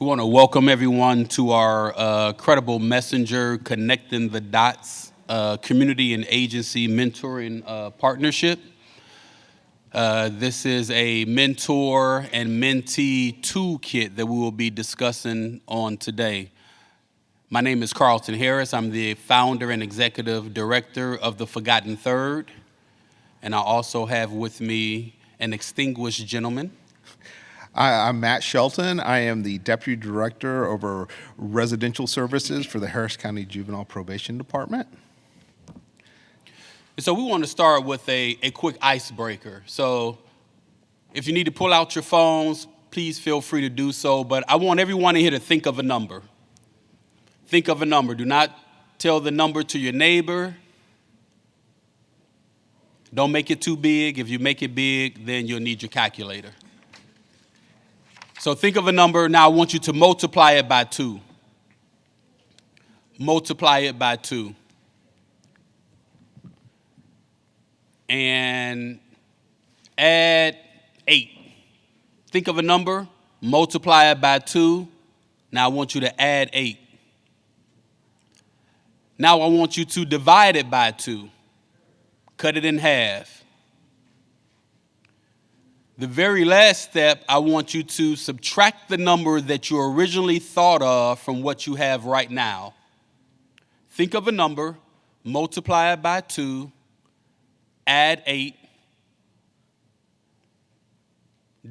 We want to welcome everyone to our Credible Messenger Connecting the Dots community and agency mentoring partnership. This is a mentor and mentee toolkit that we will be discussing on today. My name is Carlton Harris. I'm the founder and executive director of the Forgotten Third. And I also have with me an extinguished gentleman. I'm Matt Shelton. I am the Deputy Director over Residential Services for the Harris County Juvenile Probation Department. And so we want to start with a quick icebreaker. So if you need to pull out your phones, please feel free to do so. But I want everyone in here to think of a number. Think of a number. Do not tell the number to your neighbor. Don't make it too big. If you make it big, then you'll need your calculator. So think of a number. Now I want you to multiply it by 2. Multiply it by 2. And add 8. Think of a number. Multiply it by 2. Now I want you to add 8. Now I want you to divide it by 2. Cut it in half. The very last step, I want you to subtract the number that you originally thought of from what you have right now. Think of a number, multiply it by 2, add 8,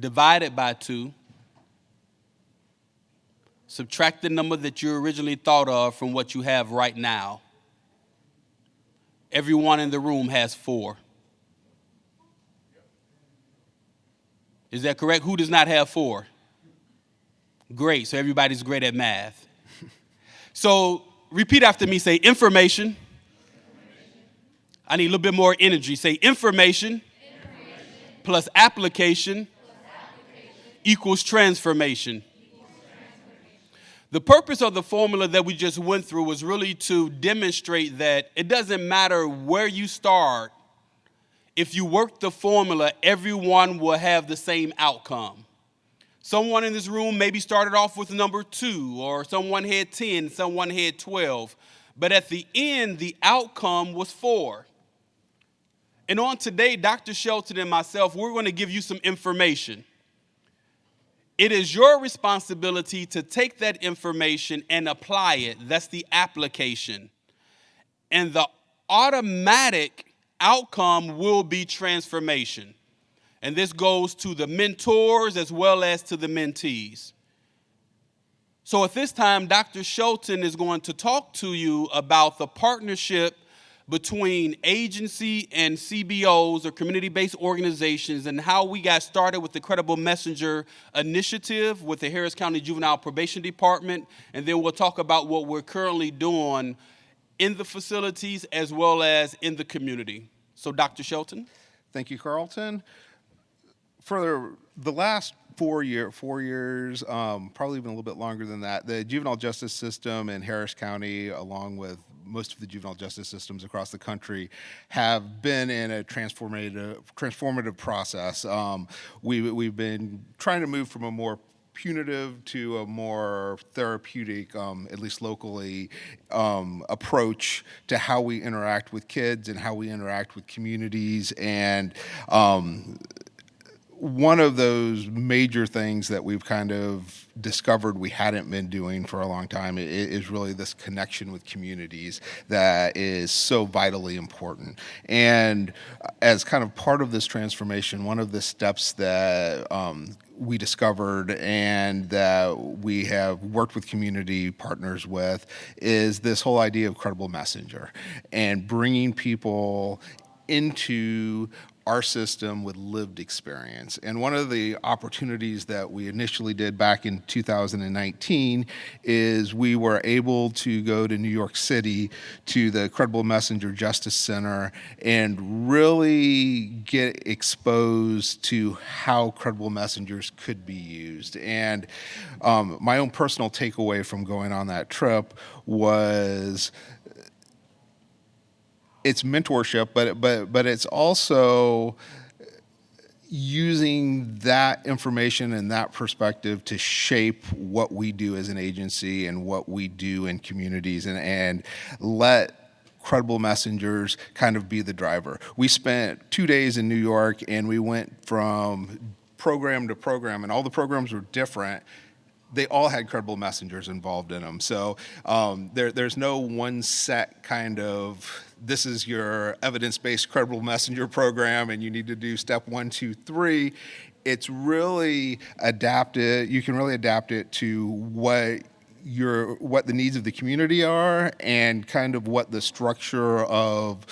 divide it by 2, subtract the number that you originally thought of from what you have right now. Everyone in the room has 4. Is that correct? Who does not have 4? Great. So everybody's great at math. So repeat after me. Say information. I need a little bit more energy. Say information, plus application, equals transformation. The purpose of the formula that we just went through was really to demonstrate that it doesn't matter where you start. If you work the formula, everyone will have the same outcome. Someone in this room maybe started off with number 2, or someone had 10, someone had 12. But at the end, the outcome was 4. And on today, Dr. Shelton and myself, we're going to give you some information. It is your responsibility to take that information and apply it. That's the application. And the automatic outcome will be transformation. And this goes to the mentors as well as to the mentees. So at this time, Dr. Shelton is going to talk to you about the partnership between agency and CBOs, or community-based organizations, and how we got started with the Credible Messenger initiative with the Harris County Juvenile Probation Department. And then we'll talk about what we're currently doing in the facilities as well as in the community. So, Dr. Shelton. Thank you, Carlton. For the last 4 years, probably even a little bit longer than that, the juvenile justice system in Harris County, along with most of the juvenile justice systems across the country, have been in a transformative process. We've been trying to move from a more punitive to a more therapeutic, at least locally, approach to how we interact with kids and how we interact with communities. And one of those major things that we've kind of discovered we hadn't been doing for a long time is really this connection with communities that is so vitally important. And as kind of part of this transformation, one of the steps that we discovered and that we have worked with community partners with is this whole idea of credible messenger and bringing people into our system with lived experience. And one of the opportunities that we initially did back in 2019 is we were able to go to New York City to the Credible Messenger Justice Center and really get exposed to how credible messengers could be used. And my own personal takeaway from going on that trip was it's mentorship, but it's also using that information and that perspective to shape what we do as an agency and what we do in communities, and let credible messengers kind of be the driver. We spent 2 days in New York, and we went from program to program, and all the programs were different. They all had credible messengers involved in them. So there's no one set kind of, this is your evidence-based credible messenger program and you need to do step 1, 2, 3. It's really adapted. You can really adapt it to what the needs of the community are, and kind of what the structure of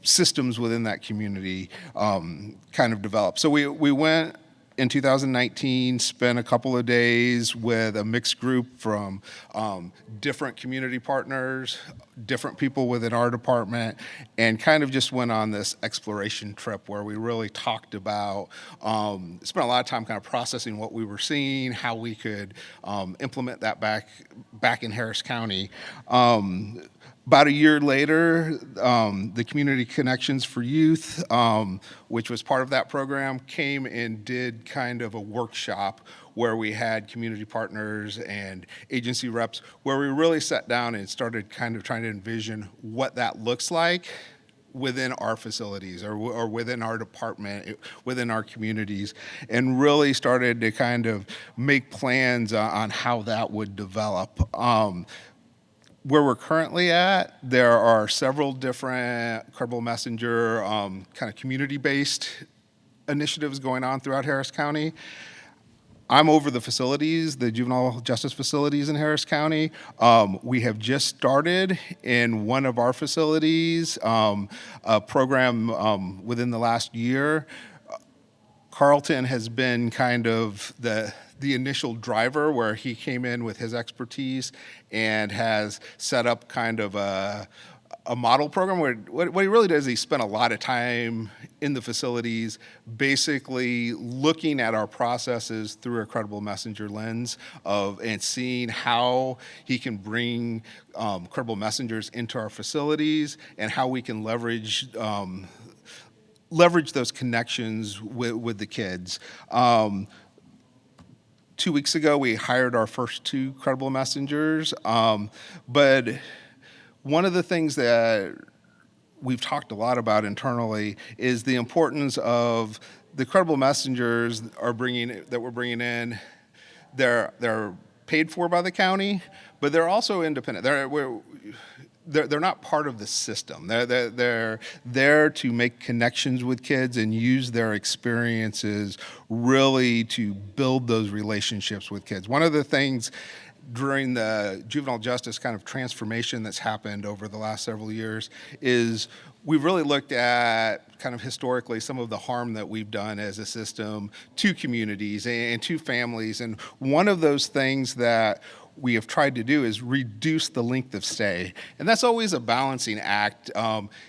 systems within that community kind of develop. So we went in 2019, spent a couple of days with a mixed group from different community partners, different people within our department, and kind of just went on this exploration trip where we really talked about, spent a lot of time kind of processing what we were seeing, how we could implement that back in Harris County. About a year later, the Community Connections for Youth, which was part of that program, came and did kind of a workshop where we had community partners and agency reps, where we really sat down and started kind of trying to envision what that looks like within our facilities or within our department, within our communities, and really started to kind of make plans on how that would develop. Where we're currently at, there are several different credible messenger kind of community-based initiatives going on throughout Harris County. I'm over the facilities, the juvenile justice facilities in Harris County. We have just started in one of our facilities a program within the last year. Carlton has been kind of the initial driver, where he came in with his expertise and has set up kind of a model program where what he really does is he spent a lot of time in the facilities basically looking at our processes through a credible messenger lens and seeing how he can bring credible messengers into our facilities and how we can leverage those connections with the kids. 2 weeks ago, we hired our first 2 credible messengers, but one of the things that we've talked a lot about internally is the importance of the credible messengers that we're bringing in. They're paid for by the county, but they're also independent. They're not part of the system. They're there to make connections with kids and use their experiences really to build those relationships with kids. One of the things during the juvenile justice kind of transformation that's happened over the last several years is we've really looked at kind of historically some of the harm that we've done as a system to communities and to families. And one of those things that we have tried to do is reduce the length of stay. And that's always a balancing act.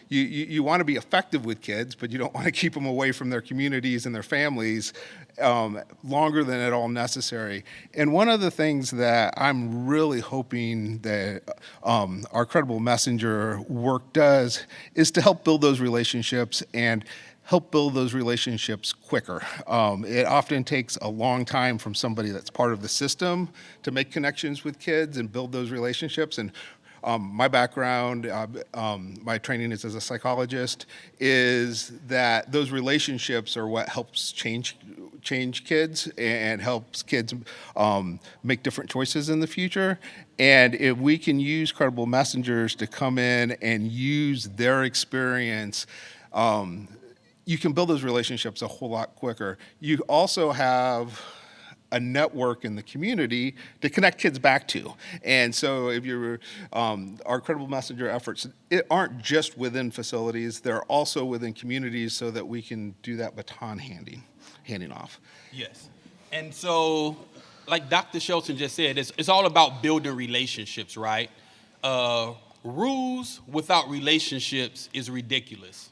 You want to be effective with kids, but you don't want to keep them away from their communities and their families longer than at all necessary. And one of the things that I'm really hoping that our credible messenger work does is to help build those relationships and help build those relationships quicker. It often takes a long time from somebody that's part of the system to make connections with kids and build those relationships. And my background, my training is as a psychologist, is that those relationships are what helps change kids and helps kids make different choices in the future. And if we can use credible messengers to come in and use their experience, you can build those relationships a whole lot quicker. You also have a network in the community to connect kids back to. And so if you're, our credible messenger efforts aren't just within facilities, they're also within communities so that we can do that baton handing off. Yes. And so, like Dr. Shelton just said, it's all about building relationships, right? Rules without relationships is ridiculous.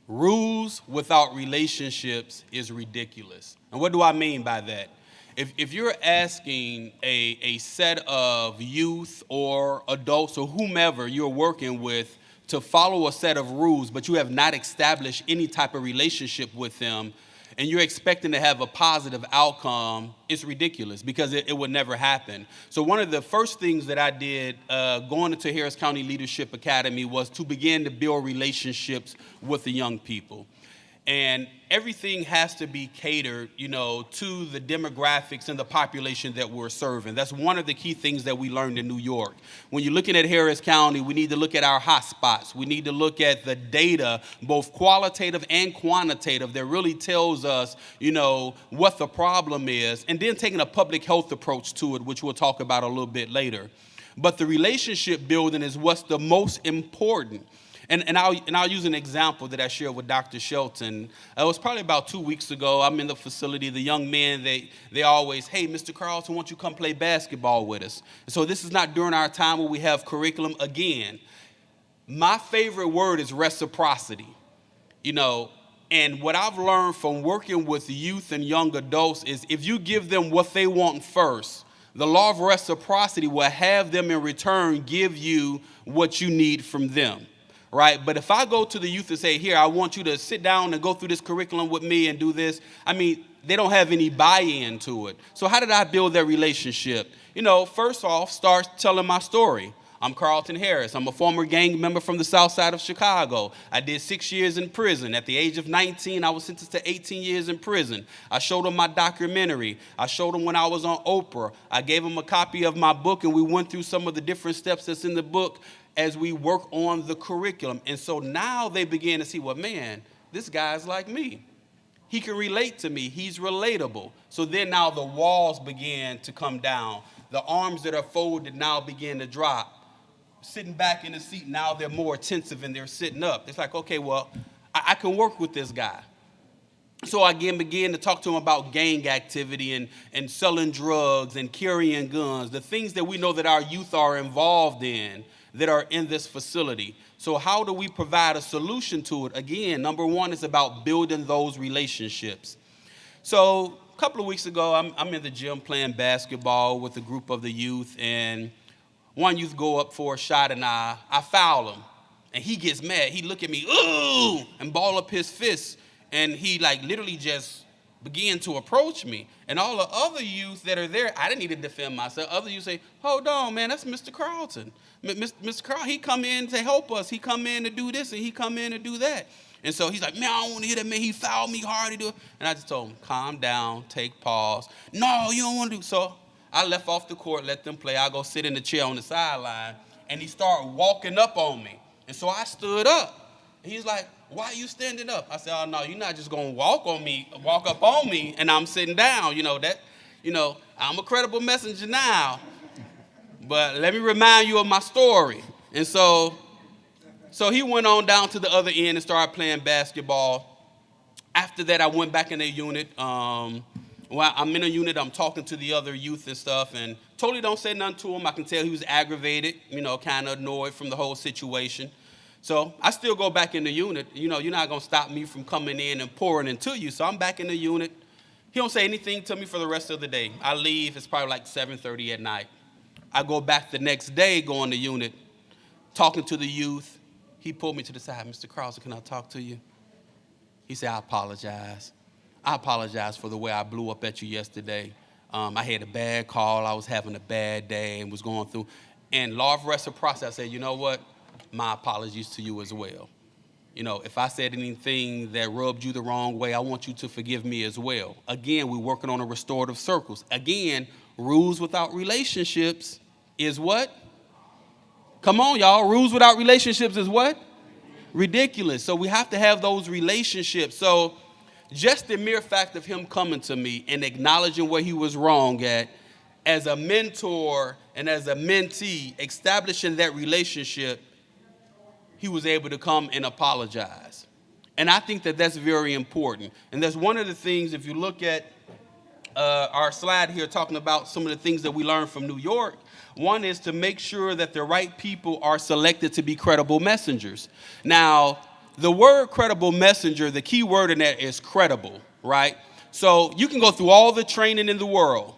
Rules without relationships is ridiculous. And what do I mean by that? If you're asking a set of youth or adults or whomever you're working with to follow a set of rules, but you have not established any type of relationship with them, and you're expecting to have a positive outcome, it's ridiculous because it would never happen. So one of the first things that I did going into Harris County Leadership Academy was to begin to build relationships with the young people. And everything has to be catered, to the demographics and the population that we're serving. That's one of the key things that we learned in New York. When you're looking at Harris County, we need to look at our hotspots. We need to look at the data, both qualitative and quantitative, that really tells us, what the problem is, and then taking a public health approach to it, which we'll talk about a little bit later. But the relationship building is what's the most important. And I'll use an example that I shared with Dr. Shelton. It was probably about 2 weeks ago. I'm in the facility. The young men, they always, hey, Mr. Carlton, won't you come play basketball with us? And so this is not during our time where we have curriculum. Again, my favorite word is reciprocity. And what I've learned from working with youth and young adults is if you give them what they want first, the law of reciprocity will have them in return give you what you need from them. Right? But if I go to the youth and say, here, I want you to sit down and go through this curriculum with me and do this, they don't have any buy-in to it. So how did I build that relationship? First off, start telling my story. I'm Carlton Harris. I'm a former gang member from the south side of Chicago. I did 6 years in prison. At the age of 19, I was sentenced to 18 years in prison. I showed them my documentary. I showed them when I was on Oprah. I gave them a copy of my book, and we went through some of the different steps that's in the book as we work on the curriculum. And so now they begin to see, well, man, this guy's like me. He can relate to me. He's relatable. So then now the walls begin to come down. The arms that are folded now begin to drop. Sitting back in the seat, now they're more attentive and they're sitting up. It's like, okay, well, I can work with this guy. So I began to talk to him about gang activity and selling drugs and carrying guns, the things that we know that our youth are involved in that are in this facility. So how do we provide a solution to it? Again, number one is about building those relationships. So a couple of weeks ago, I'm in the gym playing basketball with a group of the youth, and one youth go up for a shot, and I foul him. And he gets mad. He look at me, ooh, and ball up his fists. And he literally just began to approach me. And all the other youth that are there, I didn't need to defend myself. Other youth say, hold on, man, that's Mr. Carlton. Mr. Carlton, he come in to help us. He come in to do this, and he come in to do that. And so he's like, man, I don't want to hear that, man. He fouled me hard to do it. And I just told him, calm down, take pause. No, you don't want to do so. I left off the court, let them play. I go sit in the chair on the sideline, and he started walking up on me. And so I stood up. And he's like, why are you standing up? I said, oh, no, you're not just going to walk up on me, and I'm sitting down. I'm a credible messenger now. But let me remind you of my story. And so he went on down to the other end and started playing basketball. After that, I went back in the unit. Well, I'm in a unit, I'm talking to the other youth and stuff, and totally don't say nothing to him. I can tell he was aggravated, kind of annoyed from the whole situation. So I still go back in the unit. You're not going to stop me from coming in and pouring into you. So I'm back in the unit. He don't say anything to me for the rest of the day. I leave. It's probably like 7:30 at night. I go back the next day, go in the unit, talking to the youth. He pulled me to the side. Mr. Carlson, can I talk to you? He said, I apologize. I apologize for the way I blew up at you yesterday. I had a bad call. I was having a bad day and was going through. And law of reciprocity, I said, you know what? My apologies to you as well. If I said anything that rubbed you the wrong way, I want you to forgive me as well. Again, we're working on a restorative circles. Again, rules without relationships is what? Come on, y'all. Rules without relationships is what? Ridiculous. So we have to have those relationships. So just the mere fact of him coming to me and acknowledging where he was wrong at, as a mentor and as a mentee, establishing that relationship, he was able to come and apologize. And I think that that's very important. And that's one of the things, if you look at our slide here talking about some of the things that we learned from New York, one is to make sure that the right people are selected to be credible messengers. Now, the word credible messenger, the key word in that is credible, right? So you can go through all the training in the world.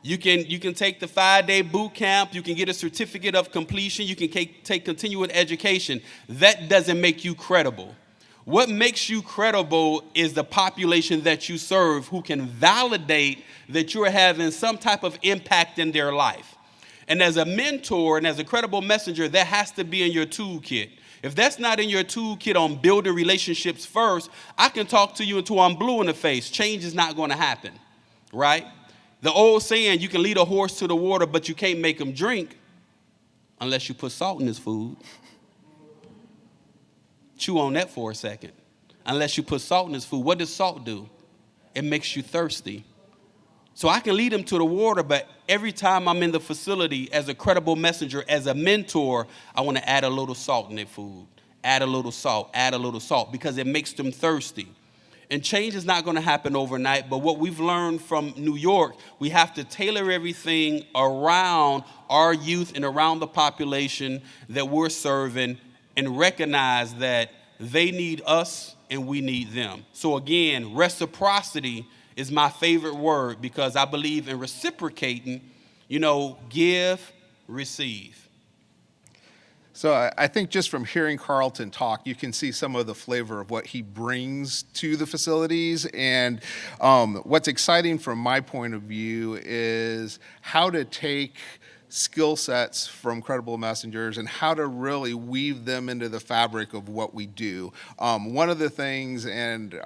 You can take the 5-day boot camp. You can get a certificate of completion. You can take continuing education. That doesn't make you credible. What makes you credible is the population that you serve, who can validate that you're having some type of impact in their life. And as a mentor and as a credible messenger, that has to be in your toolkit. If that's not in your toolkit on building relationships first, I can talk to you until I'm blue in the face. Change is not going to happen, right? The old saying, you can lead a horse to the water, but you can't make him drink unless you put salt in his food. Chew on that for a second. Unless you put salt in his food. What does salt do? It makes you thirsty. So I can lead him to the water, but every time I'm in the facility as a credible messenger, as a mentor, I want to add a little salt in their food. Add a little salt, because it makes them thirsty. And change is not going to happen overnight, but what we've learned from New York, we have to tailor everything around our youth and around the population that we're serving, and recognize that they need us and we need them. So again, reciprocity is my favorite word, because I believe in reciprocating, give, receive. So I think just from hearing Carlton talk, you can see some of the flavor of what he brings to the facilities. And what's exciting from my point of view is how to take skill sets from credible messengers and how to really weave them into the fabric of what we do. One of the things, and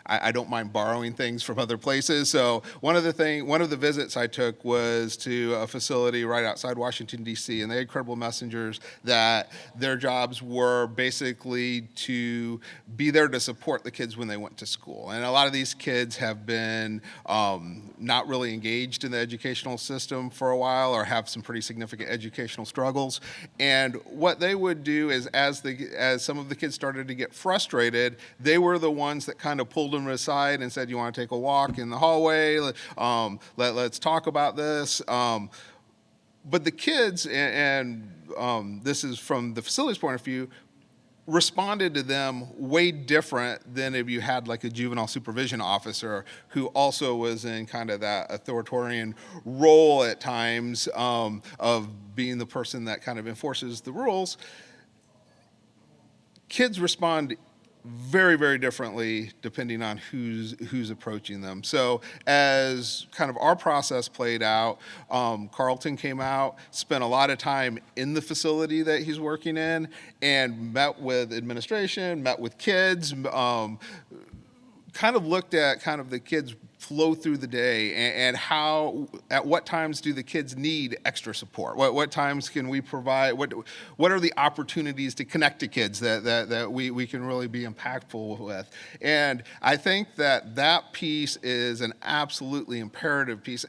I don't mind borrowing things from other places. So one of the visits I took was to a facility right outside Washington, D.C., and they had credible messengers that their jobs were basically to be there to support the kids when they went to school. And a lot of these kids have been not really engaged in the educational system for a while, or have some pretty significant educational struggles. And what they would do is, as some of the kids started to get frustrated, they were the ones that kind of pulled them aside and said, "You want to take a walk in the hallway? Let's talk about this." But the kids, and this is from the facility's point of view, responded to them way different than if you had like a juvenile supervision officer who also was in kind of that authoritarian role at times, of being the person that kind of enforces the rules. Kids respond very, very differently depending on who's approaching them. So as kind of our process played out, Carlton came out, spent a lot of time in the facility that he's working in, and met with administration, met with kids, kind of looked at kind of the kids' flow through the day, and how, at what times do the kids need extra support? What times can we provide? What are the opportunities to connect to kids that we can really be impactful with? And I think that piece is an absolutely imperative piece.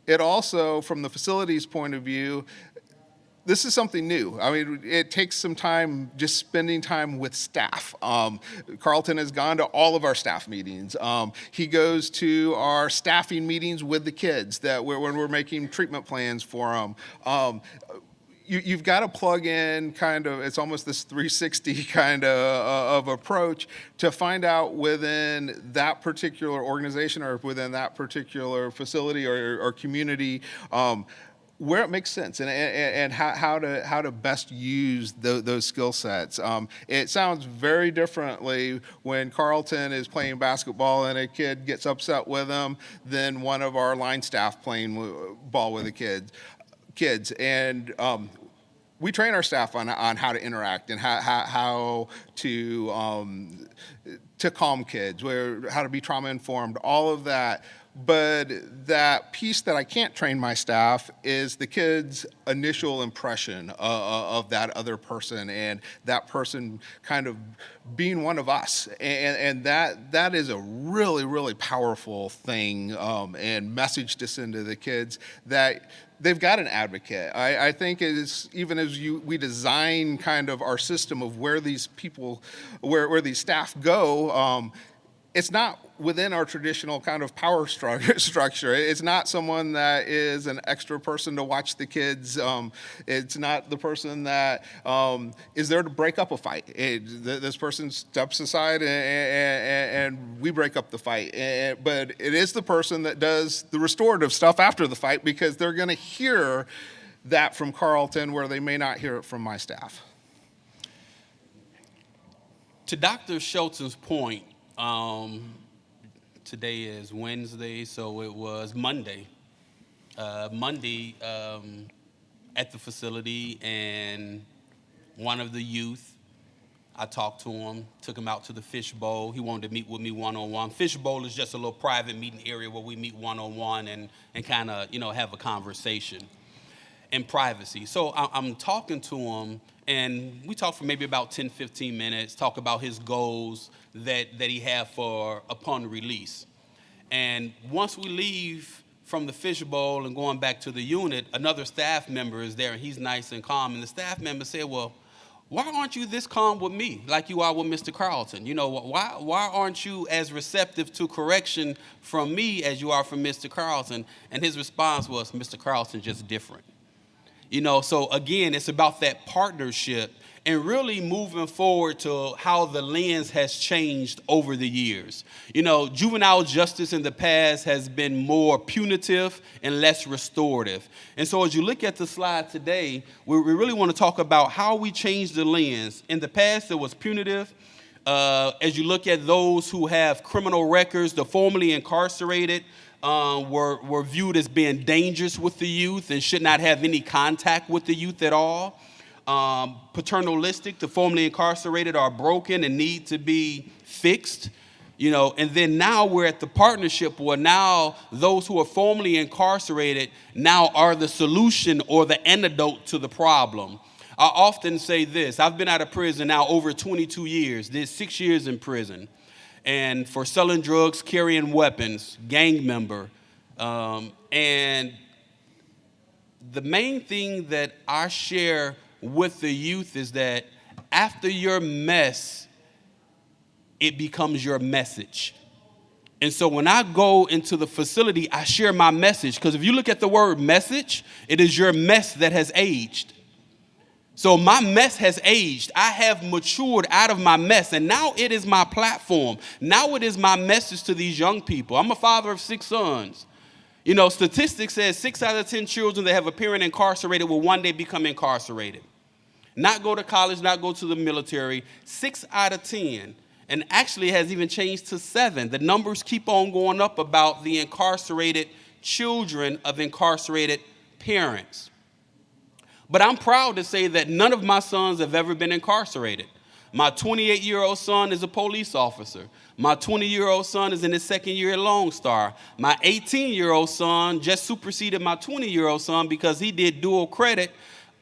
It also, from the facility's point of view, this is something new. I mean, it takes some time just spending time with staff. Carlton has gone to all of our staff meetings. He goes to our staffing meetings with the kids when we're making treatment plans for them. You've got to plug in kind of, it's almost this 360 kind of approach to find out within that particular organization or within that particular facility or community, where it makes sense and how to best use those skill sets. It sounds very differently when Carlton is playing basketball and a kid gets upset with him than one of our line staff playing ball with the kids. And we train our staff on how to interact and how to calm kids, how to be trauma informed, all of that. But that piece that I can't train my staff is the kid's initial impression of that other person, and that person kind of being one of us. And that is a really, really powerful thing, and message to send to the kids that they've got an advocate. I think even as we design kind of our system of where these people, where these staff go, it's not within our traditional kind of power structure. It's not someone that is an extra person to watch the kids. It's not the person that is there to break up a fight. This person steps aside and we break up the fight. But it is the person that does the restorative stuff after the fight, because they're going to hear that from Carlton where they may not hear it from my staff. To Dr. Schultz's point, today is Wednesday, so it was Monday. Monday at the facility, and one of the youth, I talked to him, took him out to the fish bowl. He wanted to meet with me one-on-one. Fish bowl is just a little private meeting area where we meet one-on-one and kind of, have a conversation in privacy. So I'm talking to him, and we talked for maybe about 10, 15 minutes, talk about his goals that he had for upon release. And once we leave from the fish bowl and going back to the unit, another staff member is there, and he's nice and calm. And the staff member said, well, why aren't you this calm with me like you are with Mr. Carlton? Why aren't you as receptive to correction from me as you are from Mr. Carlton? And his response was, Mr. Carlton's just different. So again, it's about that partnership and really moving forward to how the lens has changed over the years. Juvenile justice in the past has been more punitive and less restorative. And so as you look at the slide today, we really want to talk about how we changed the lens. In the past, it was punitive. As you look at those who have criminal records, the formerly incarcerated, were viewed as being dangerous with the youth and should not have any contact with the youth at all. Paternalistic, the formerly incarcerated are broken and need to be fixed. And then now we're at the partnership where now those who are formerly incarcerated now are the solution or the antidote to the problem. I often say this: I've been out of prison now over 22 years, did 6 years in prison. And for selling drugs, carrying weapons, gang member. And the main thing that I share with the youth is that after your mess, it becomes your message. And so when I go into the facility, I share my message. Because if you look at the word message, it is your mess that has aged. So my mess has aged. I have matured out of my mess, and now it is my platform. Now it is my message to these young people. I'm a father of 6 sons. Statistics says 6 out of 10 children that have a parent incarcerated will one day become incarcerated. Not go to college, not go to the military. 6 out of 10. And actually it has even changed to 7. The numbers keep on going up about the incarcerated children of incarcerated parents. But I'm proud to say that none of my sons have ever been incarcerated. My 28-year-old son is a police officer. My 20-year-old son is in his second year at Lone Star. My 18-year-old son just superseded my 20-year-old son because he did dual credit,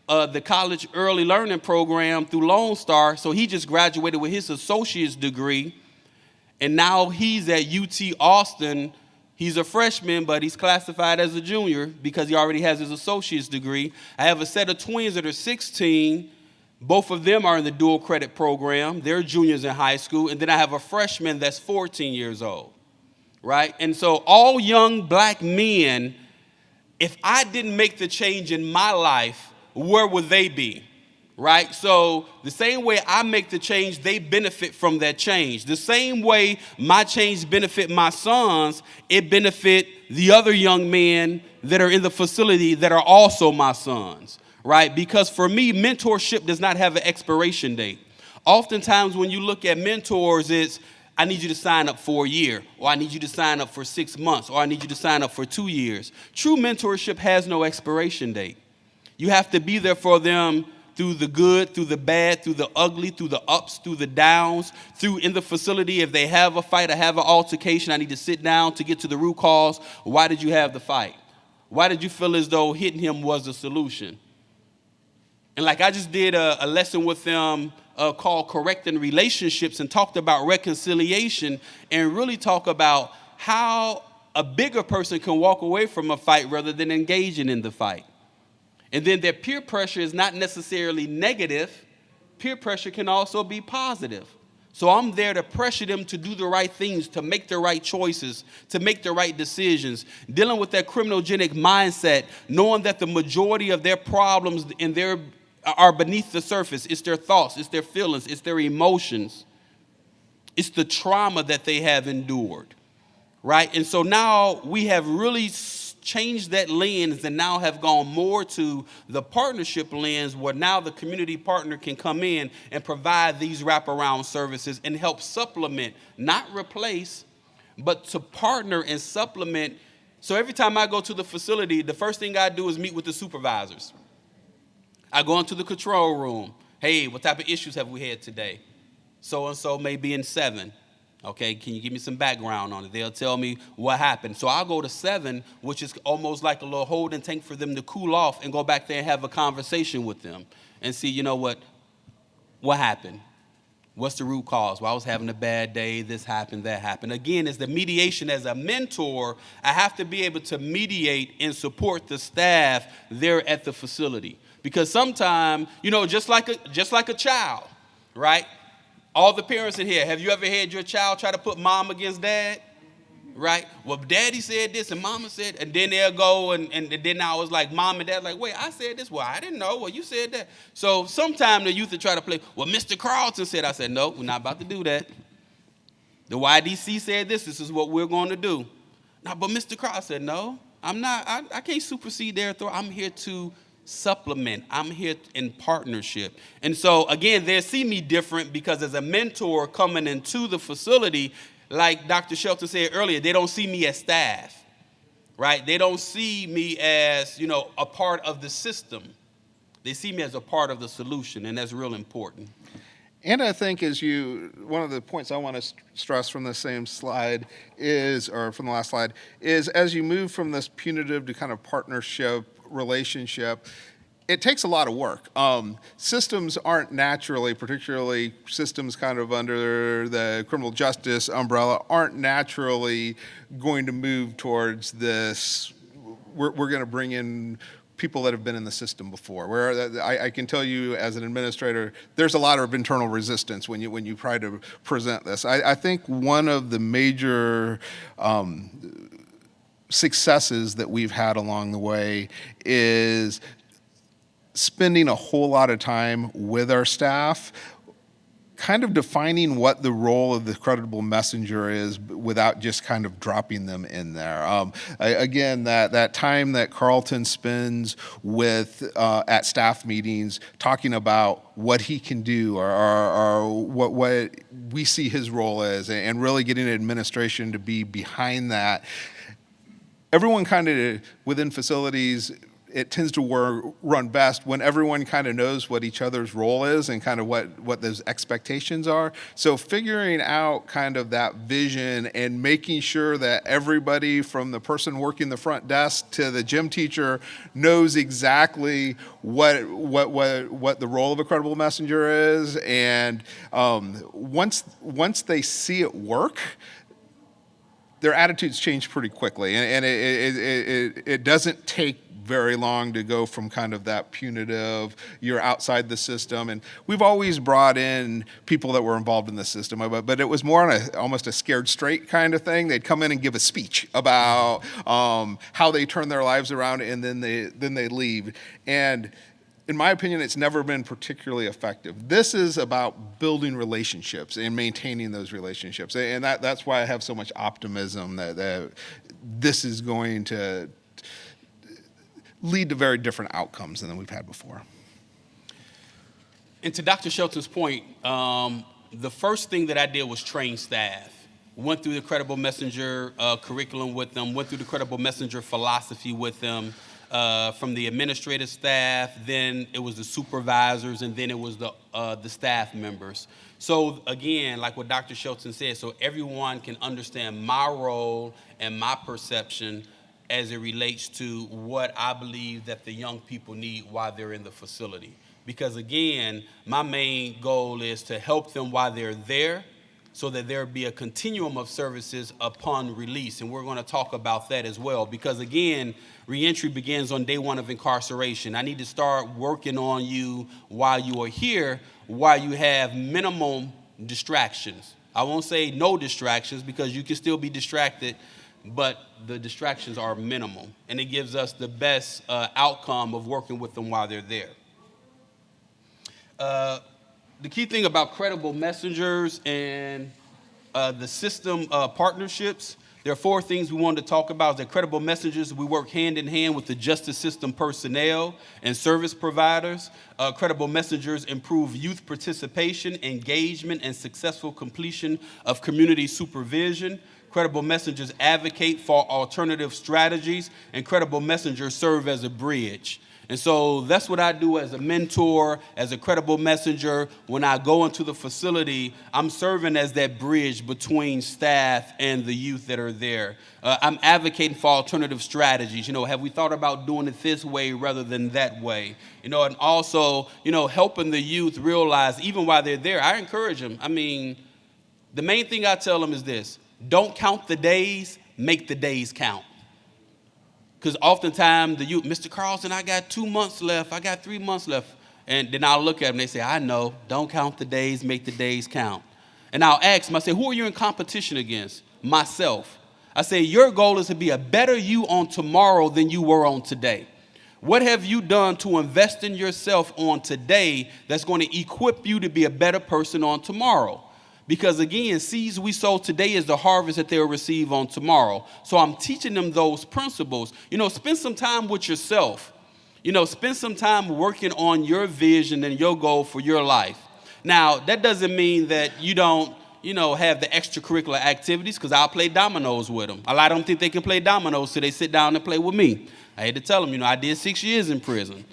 the college early learning program through Lone Star. So he just graduated with his associate's degree. And now he's at UT Austin. He's a freshman, but he's classified as a junior because he already has his associate's degree. I have a set of twins that are 16. Both of them are in the dual credit program. They're juniors in high school. And then I have a freshman that's 14 years old, right? And so all young black men, if I didn't make the change in my life, where would they be? Right? So the same way I make the change, they benefit from that change. The same way my change benefit my sons, it benefit the other young men that are in the facility that are also my sons. Right? Because for me, mentorship does not have an expiration date. Oftentimes when you look at mentors, it's, I need you to sign up for a year, or I need you to sign up for 6 months, or I need you to sign up for 2 years. True mentorship has no expiration date. You have to be there for them through the good, through the bad, through the ugly, through the ups, through the downs, through in the facility. If they have a fight or have an altercation, I need to sit down to get to the root cause. Why did you have the fight? Why did you feel as though hitting him was the solution? And like I just did a lesson with them called Correcting Relationships and talked about reconciliation and really talk about how a bigger person can walk away from a fight rather than engaging in the fight. And then their peer pressure is not necessarily negative. Peer pressure can also be positive. So I'm there to pressure them to do the right things, to make the right choices, to make the right decisions, dealing with that criminogenic mindset, knowing that the majority of their problems are beneath the surface. It's their thoughts, it's their feelings, it's their emotions. It's the trauma that they have endured, right? And so now we have really changed that lens and now have gone more to the partnership lens, where now the community partner can come in and provide these wraparound services and help supplement, not replace, but to partner and supplement. So every time I go to the facility, the first thing I do is meet with the supervisors. I go into the control room. Hey, what type of issues have we had today? So-and-so may be in 7. Okay, can you give me some background on it? They'll tell me what happened. So I'll go to 7, which is almost like a little holding tank for them to cool off and go back there and have a conversation with them and see, you know what happened? What's the root cause? Well, I was having a bad day, this happened, that happened. Again, as the mediation, as a mentor, I have to be able to mediate and support the staff there at the facility. Because sometimes, just like a child, right? All the parents in here, have you ever had your child try to put mom against dad? Right? Well, daddy said this and mama said, and then they'll go and then I was like, mom and dad like, wait, I said this. Well, I didn't know. Well, you said that. So sometimes the youth will try to play, well, Mr. Carlton said. I said, no, we're not about to do that. The YDC said this is what we're going to do. No, but Mr. Carlton said, no, I'm not. I can't supersede their authority. I'm here to supplement. I'm here in partnership. And so, again, they see me different because as a mentor coming into the facility, like Dr. Shelton said earlier, they don't see me as staff, right? They don't see me as, a part of the system. They see me as a part of the solution, and that's real important. And I think one of the points I want to stress from the same slide or from the last slide, is as you move from this punitive to kind of partnership relationship, it takes a lot of work. Systems aren't naturally, particularly systems kind of under the criminal justice umbrella, aren't naturally going to move towards this, we're going to bring in people that have been in the system before. Where I can tell you as an administrator, there's a lot of internal resistance when you try to present this. I think one of the major successes that we've had along the way is spending a whole lot of time with our staff, kind of defining what the role of the credible messenger is without just kind of dropping them in there. Again, that time that Carlton spends with at staff meetings talking about what he can do or what we see his role as, and really getting administration to be behind that. Everyone kind of within facilities, it tends to run best when everyone kind of knows what each other's role is and kind of what those expectations are. So figuring out kind of that vision and making sure that everybody from the person working the front desk to the gym teacher knows exactly what the role of a credible messenger is. And once they see it work, their attitudes change pretty quickly, and it doesn't take very long to go from kind of that punitive, you're outside the system. And we've always brought in people that were involved in the system, but it was more on almost a scared straight kind of thing. They'd come in and give a speech about how they turn their lives around, and then they leave. And in my opinion, it's never been particularly effective. This is about building relationships and maintaining those relationships. And that's why I have so much optimism that this is going to lead to very different outcomes than we've had before. And to Dr. Shelton's point, the first thing that I did was train staff. Went through the Credible Messenger curriculum with them, went through the Credible Messenger philosophy with them. From the administrative staff, then it was the supervisors, and then it was the staff members. So again, like what Dr. Shelton said, so everyone can understand my role and my perception as it relates to what I believe that the young people need while they're in the facility. Because again, my main goal is to help them while they're there, so that there be a continuum of services upon release. And we're going to talk about that as well. Because again, reentry begins on day one of incarceration. I need to start working on you while you are here, while you have minimum distractions. I won't say no distractions because you can still be distracted, but the distractions are minimal, and it gives us the best outcome of working with them while they're there. The key thing about credible messengers and the system partnerships, there are 4 things we wanted to talk about. That credible messengers, we work hand in hand with the justice system personnel and service providers. Credible messengers improve youth participation, engagement, and successful completion of community supervision. Credible messengers advocate for alternative strategies, and credible messengers serve as a bridge. And so that's what I do as a mentor, as a credible messenger. When I go into the facility, I'm serving as that bridge between staff and the youth that are there. I'm advocating for alternative strategies. Have we thought about doing it this way rather than that way? And also, helping the youth realize, even while they're there, I encourage them. The main thing I tell them is this: don't count the days, make the days count. Because oftentimes the youth, Mr. Carlson, I got 2 months left, I got 3 months left. And then I'll look at them and they say, I know, don't count the days, make the days count. And I'll ask them, I say, who are you in competition against? Myself. I say, your goal is to be a better you on tomorrow than you were on today. What have you done to invest in yourself on today that's going to equip you to be a better person on tomorrow? Because again, seeds we sow today is the harvest that they'll receive on tomorrow. So I'm teaching them those principles. Spend some time with yourself. Spend some time working on your vision and your goal for your life. Now, that doesn't mean that you don't, have the extracurricular activities, because I'll play dominoes with them. A lot of them think they can play dominoes, so they sit down and play with me. I had to tell them, I did 6 years in prison.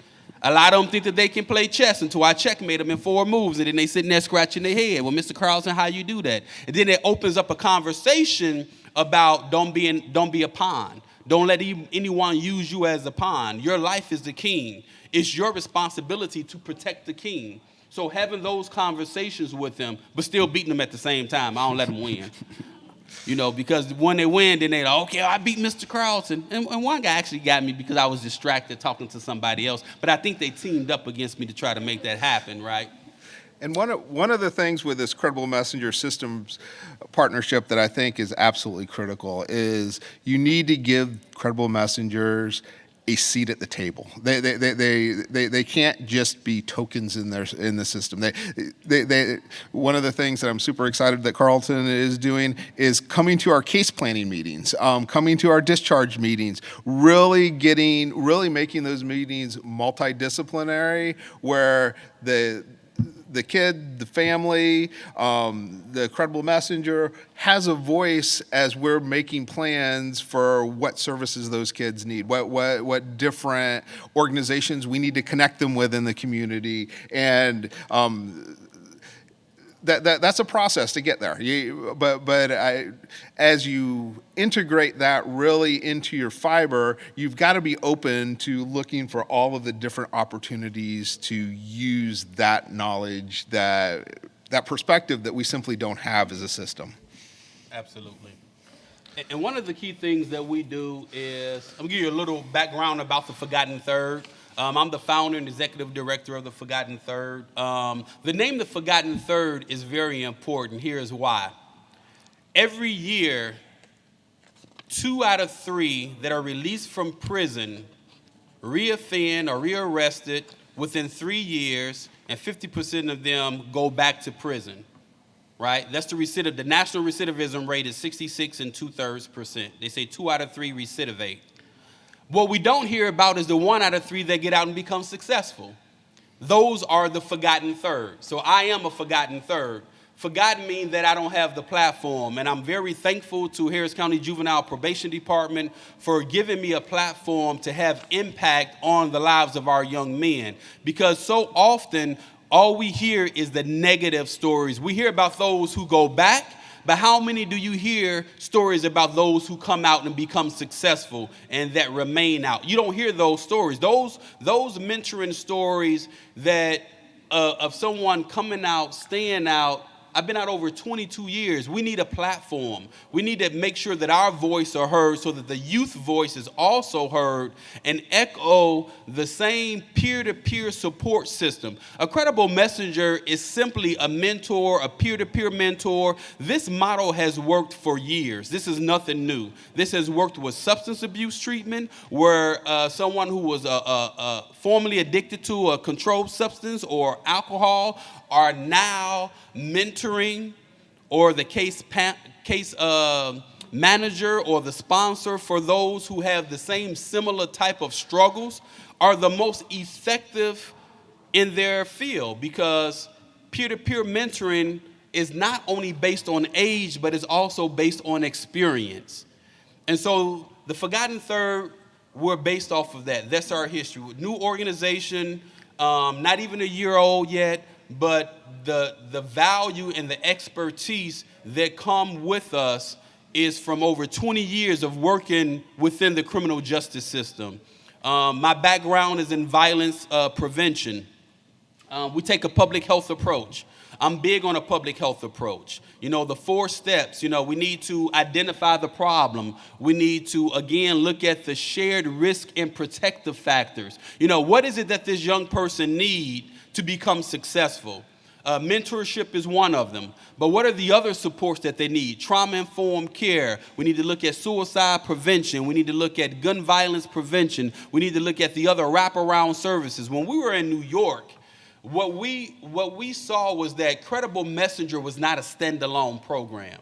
A lot of them think that they can play chess until I checkmate them in 4 moves, and then they sitting there scratching their head. Well, Mr. Carlson, how you do that? And then it opens up a conversation about don't be a pawn. Don't let anyone use you as a pawn. Your life is the king. It's your responsibility to protect the king. So having those conversations with them, but still beating them at the same time. I don't let them win. Because when they win, then they're like, okay, I beat Mr. Carlson. And one guy actually got me because I was distracted talking to somebody else. But I think they teamed up against me to try to make that happen, right? And one of the things with this credible messenger systems partnership that I think is absolutely critical is you need to give credible messengers a seat at the table. They can't just be tokens in the system. One of the things that I'm super excited that Carlton is doing is coming to our case planning meetings, coming to our discharge meetings, really making those meetings multidisciplinary, where the kid, the family, the credible messenger has a voice as we're making plans for what services those kids need, what different organizations we need to connect them with in the community. And that's a process to get there. As you integrate that really into your fiber, you've got to be open to looking for all of the different opportunities to use that knowledge, that perspective that we simply don't have as a system. Absolutely. And one of the key things that we do is, I'm going to give you a little background about the Forgotten Third. I'm the founder and executive director of the Forgotten Third. The name The Forgotten Third is very important. Here's why. Every year, 2 out of 3 that are released from prison reoffend or rearrested within 3 years, and 50% of them go back to prison. Right? That's the national recidivism rate is 66 2/3%. They say 2 out of 3 recidivate. What we don't hear about is the 1 out of 3 that get out and become successful. Those are the forgotten third. So I am a forgotten third. Forgotten means that I don't have the platform, and I'm very thankful to Harris County Juvenile Probation Department for giving me a platform to have impact on the lives of our young men. Because so often, all we hear is the negative stories. We hear about those who go back, but how many do you hear stories about those who come out and become successful and that remain out? You don't hear those stories. Those mentoring stories that of someone coming out, staying out, I've been out over 22 years. We need a platform. We need to make sure that our voice are heard so that the youth voice is also heard and echo the same peer-to-peer support system. A credible messenger is simply a mentor, a peer-to-peer mentor. This model has worked for years. This is nothing new. This has worked with substance abuse treatment, where someone who was formerly addicted to a controlled substance or alcohol are now mentoring, or the case manager or the sponsor for those who have the same similar type of struggles, are the most effective in their field, because peer-to-peer mentoring is not only based on age, but is also based on experience. And so the Forgotten Third, we're based off of that. That's our history. New organization, not even a year old yet, but the value and the expertise that come with us is from over 20 years of working within the criminal justice system. My background is in violence prevention. We take a public health approach. I'm big on a public health approach. You know, the 4 steps, we need to identify the problem. We need to, again, look at the shared risk and protective factors. What is it that this young person needs to become successful? Mentorship is one of them. But what are the other supports that they need? Trauma-informed care. We need to look at suicide prevention. We need to look at gun violence prevention. We need to look at the other wraparound services. When we were in New York, what we saw was that Credible Messenger was not a standalone program.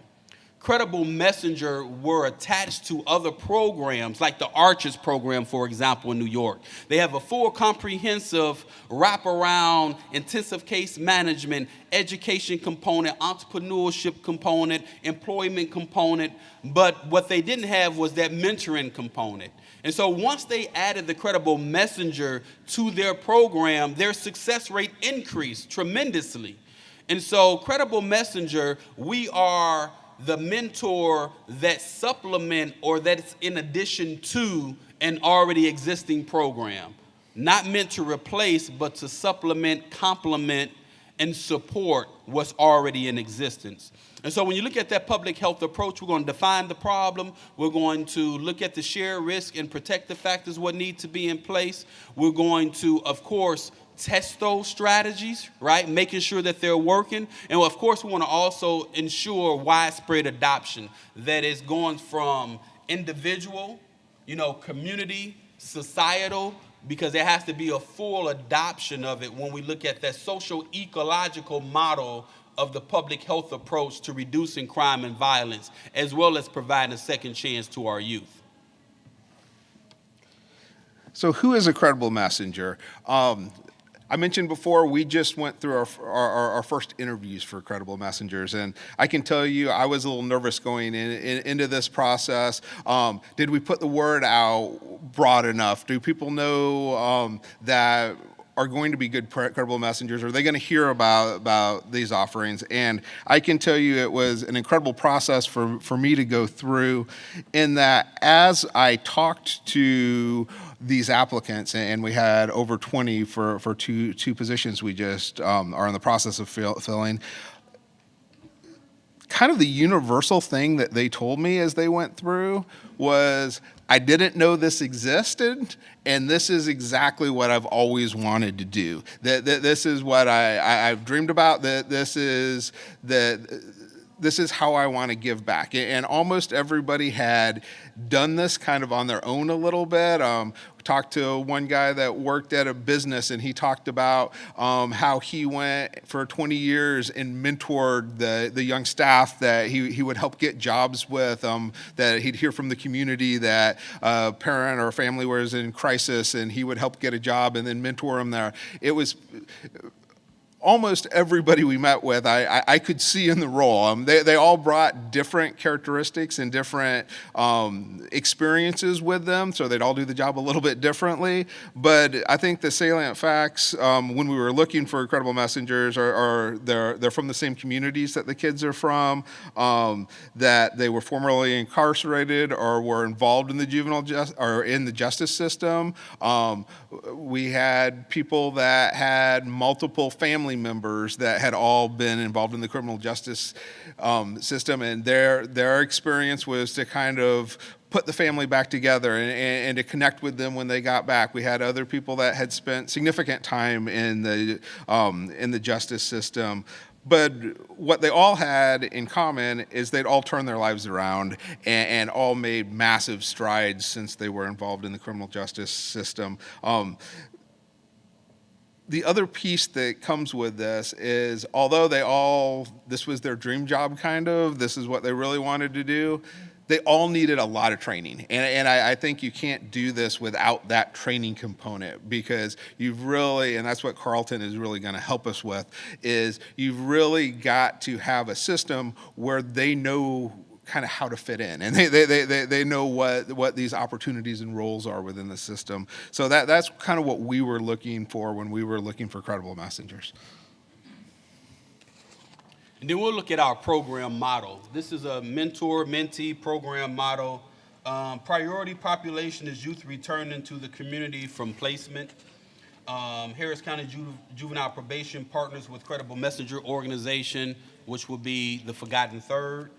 Credible Messenger were attached to other programs, like the Arches program, for example, in New York. They have a full comprehensive wraparound, intensive case management, education component, entrepreneurship component, employment component. But what they didn't have was that mentoring component. And so once they added the Credible Messenger to their program, their success rate increased tremendously. And so Credible Messenger, we are the mentor that supplement, or that's in addition to, an already existing program. Not meant to replace, but to supplement, complement, and support what's already in existence. And so when you look at that public health approach, we're going to define the problem. We're going to look at the shared risk and protective factors, what need to be in place. We're going to, of course, test those strategies, right? Making sure that they're working. And of course, we want to also ensure widespread adoption, that is going from individual, community, societal, because there has to be a full adoption of it when we look at that social ecological model of the public health approach to reducing crime and violence, as well as providing a second chance to our youth. So who is a credible messenger? I mentioned before, we just went through our first interviews for credible messengers, and I can tell you I was a little nervous going into this process. Did we put the word out broad enough? Do people know that are going to be good credible messengers? Are they going to hear about these offerings? And I can tell you it was an incredible process for me to go through, in that as I talked to these applicants, and we had over 20 for two positions we just are in the process of filling, kind of the universal thing that they told me as they went through was, I didn't know this existed, and this is exactly what I've always wanted to do. This is what I've dreamed about. This is how I want to give back. And almost everybody had done this kind of on their own a little bit. We talked to one guy that worked at a business, and he talked about how he went for 20 years and mentored the young staff that he would help get jobs with, that he'd hear from the community that a parent or a family was in crisis, and he would help get a job and then mentor them there. It was almost everybody we met with, I could see in the role. They all brought different characteristics and different experiences with them, so they'd all do the job a little bit differently. But I think the salient facts, when we were looking for credible messengers, are they're from the same communities that the kids are from, that they were formerly incarcerated or were involved in the in the justice system. We had people that had multiple family family members that had all been involved in the criminal justice system, and their experience was to kind of put the family back together and to connect with them when they got back. We had other people that had spent significant time in the justice system. But what they all had in common is they'd all turned their lives around and all made massive strides since they were involved in the criminal justice system. The other piece that comes with this is, although this was their dream job kind of, this is what they really wanted to do, they all needed a lot of training. And I think you can't do this without that training component, because you've really, and that's what Carlton is really going to help us with, is you've really got to have a system where they know kind of how to fit in, and they know what these opportunities and roles are within the system. So that's kind of what we were looking for when we were looking for credible messengers. And then we'll look at our program model. This is a mentor-mentee program model. Priority population is youth returning to the community from placement. Harris County Juvenile Probation partners with Credible Messenger Organization, which will be the Forgotten Third.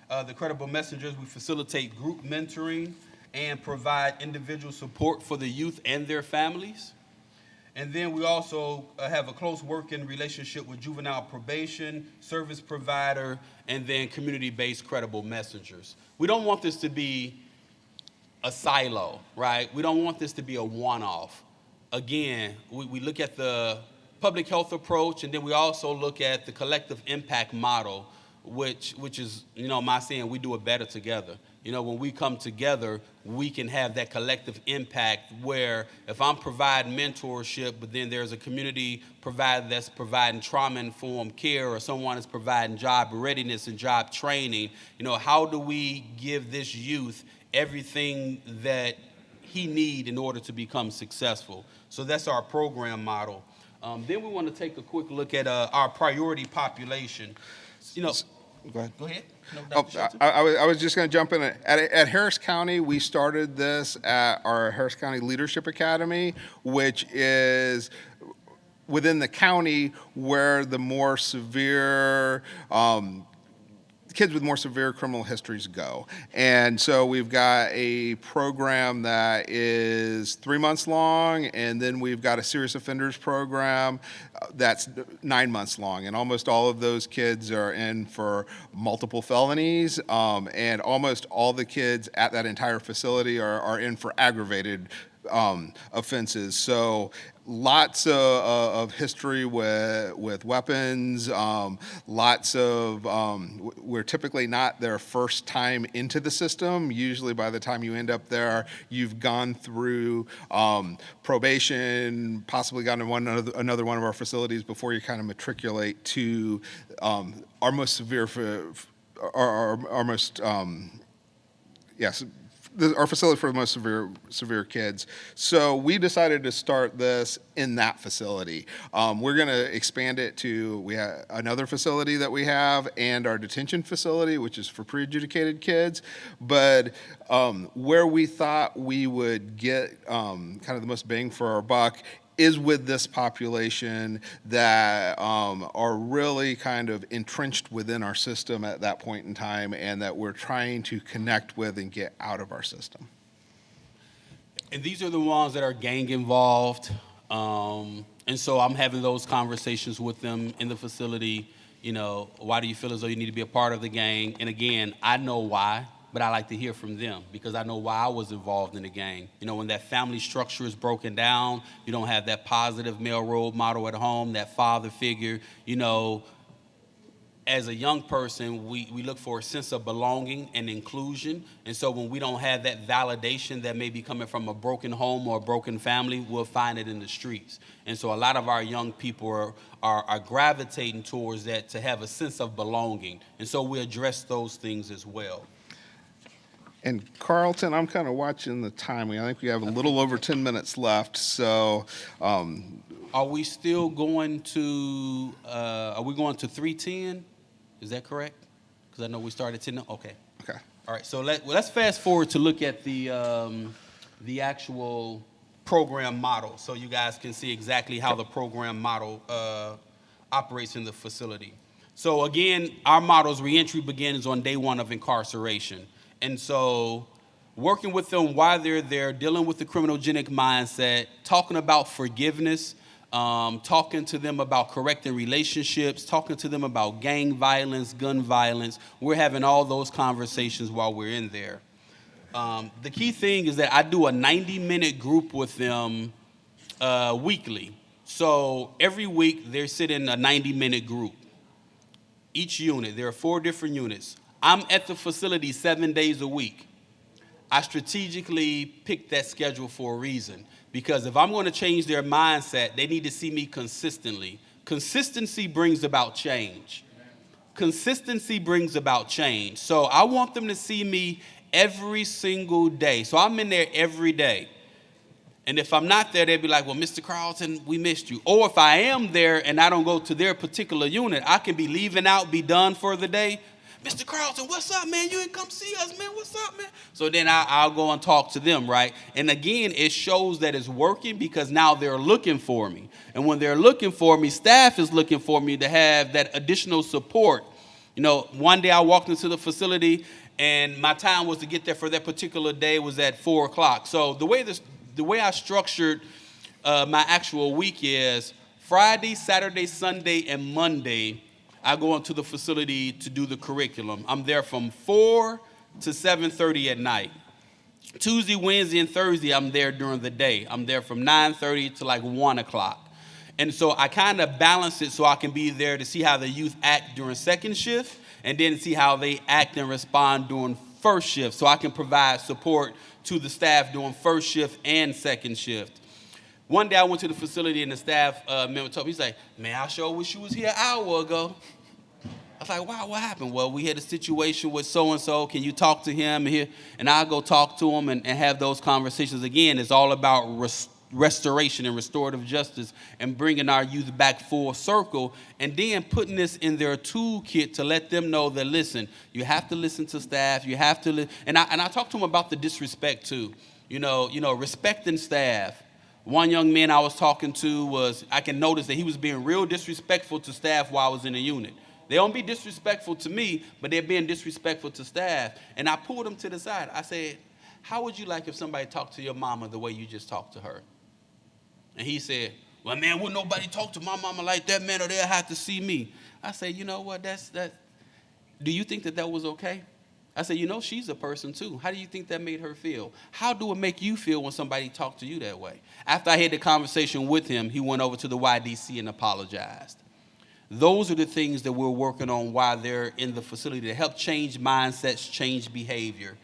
The Credible Messengers, we facilitate group mentoring and provide individual support for the youth and their families. And then we also have a close working relationship with juvenile probation, service provider, and then community-based credible messengers. We don't want this to be a silo, right? We don't want this to be a one-off. Again, we look at the public health approach, and then we also look at the collective impact model, which is, my saying, we do it better together. When we come together, we can have that collective impact where if I'm providing mentorship, but then there's a community provider that's providing trauma-informed care, or someone is providing job readiness and job training, how do we give this youth everything that he needs in order to become successful? So that's our program model. Then we want to take a quick look at our priority population. Go ahead. Go ahead. I was just going to jump in. At Harris County, we started this at our Harris County Leadership Academy, which is within the county where the more severe kids with more severe criminal histories go. And so we've got a program that is 3 months long, and then we've got a serious offenders program that's 9 months long. And almost all of those kids are in for multiple felonies, and almost all the kids at that entire facility are in for aggravated offenses. So lots of history with weapons, lots of, we're typically not their first time into the system. Usually by the time you end up there, you've gone through probation, possibly gone to another one of our facilities before you kind of matriculate to our most severe, our most, yes, our facility for the most severe kids. So we decided to start this in that facility. We're going to expand it to, we have another facility that we have, and our detention facility, which is for pre-adjudicated kids. But where we thought we would get kind of the most bang for our buck is with this population that are really kind of entrenched within our system at that point in time, and that we're trying to connect with and get out of our system. And these are the ones that are gang involved. And so I'm having those conversations with them in the facility. Why do you feel as though you need to be a part of the gang? And again, I know why, but I like to hear from them because I know why I was involved in the gang. When that family structure is broken down, you don't have that positive male role model at home, that father figure. As a young person, we look for a sense of belonging and inclusion. And so when we don't have that validation that may be coming from a broken home or a broken family, we'll find it in the streets. And so a lot of our young people are gravitating towards that to have a sense of belonging. And so we address those things as well. And Carlton, I'm kind of watching the timing. I think we have a little over 10 minutes left. So, are we still going to? Are we going to 3:10? Is that correct? Because I know we started 10. Okay. Okay. All right. So let's fast forward to look at the actual program model, so you guys can see exactly how the program model operates in the facility. So again, our model's reentry begins on day one of incarceration. And so working with them while they're there, dealing with the criminogenic mindset, talking about forgiveness, talking to them about correcting relationships, talking to them about gang violence, gun violence. We're having all those conversations while we're in there. The key thing is that I do a 90-minute group with them weekly. So every week they sit in a 90-minute group. Each unit, there are 4 different units. I'm at the facility 7 days a week. I strategically picked that schedule for a reason, because if I'm going to change their mindset, they need to see me consistently. Consistency brings about change. Consistency brings about change. So I want them to see me every single day. So I'm in there every day. And if I'm not there, they'd be like, well, Mr. Carlton, we missed you. Or if I am there and I don't go to their particular unit, I can be leaving out, be done for the day. Mr. Carlton, what's up, man? You didn't come see us, man. What's up, man? So then I'll go and talk to them, right? And again, it shows that it's working because now they're looking for me. And when they're looking for me, staff is looking for me to have that additional support. You know, one day I walked into the facility and my time was to get there for that particular day was at 4 o'clock. So the way I structured my actual week is Friday, Saturday, Sunday, and Monday, I go into the facility to do the curriculum. I'm there from 4 to 7:30 at night. Tuesday, Wednesday, and Thursday, I'm there during the day. I'm there from 9:30 to like 1 o'clock. And so I kind of balance it so I can be there to see how the youth act during second shift and then see how they act and respond during first shift, so I can provide support to the staff during first shift and second shift. One day I went to the facility and the staff member told me, he's like, man, I sure wish you was here an hour ago. I was like, wow, what happened? Well, we had a situation with so-and-so. Can you talk to him? And I'll go talk to him and have those conversations. Again, it's all about restoration and restorative justice and bringing our youth back full circle and then putting this in their toolkit to let them know that, listen, you have to listen to staff. You have to and I talked to them about the disrespect too. You know, respecting staff. One young man I was talking to I can notice that he was being real disrespectful to staff while I was in the unit. They don't be disrespectful to me, but they're being disrespectful to staff. And I pulled him to the side. I said, how would you like if somebody talked to your mama the way you just talked to her? And he said, well, man, wouldn't nobody talk to my mama like that, man, or they'll have to see me. I said, you know what, do you think that was okay? I said, you know, she's a person too. How do you think that made her feel? How do it make you feel when somebody talked to you that way? After I had the conversation with him, he went over to the YDC and apologized. Those are the things that we're working on while they're in the facility to help change mindsets, change behavior.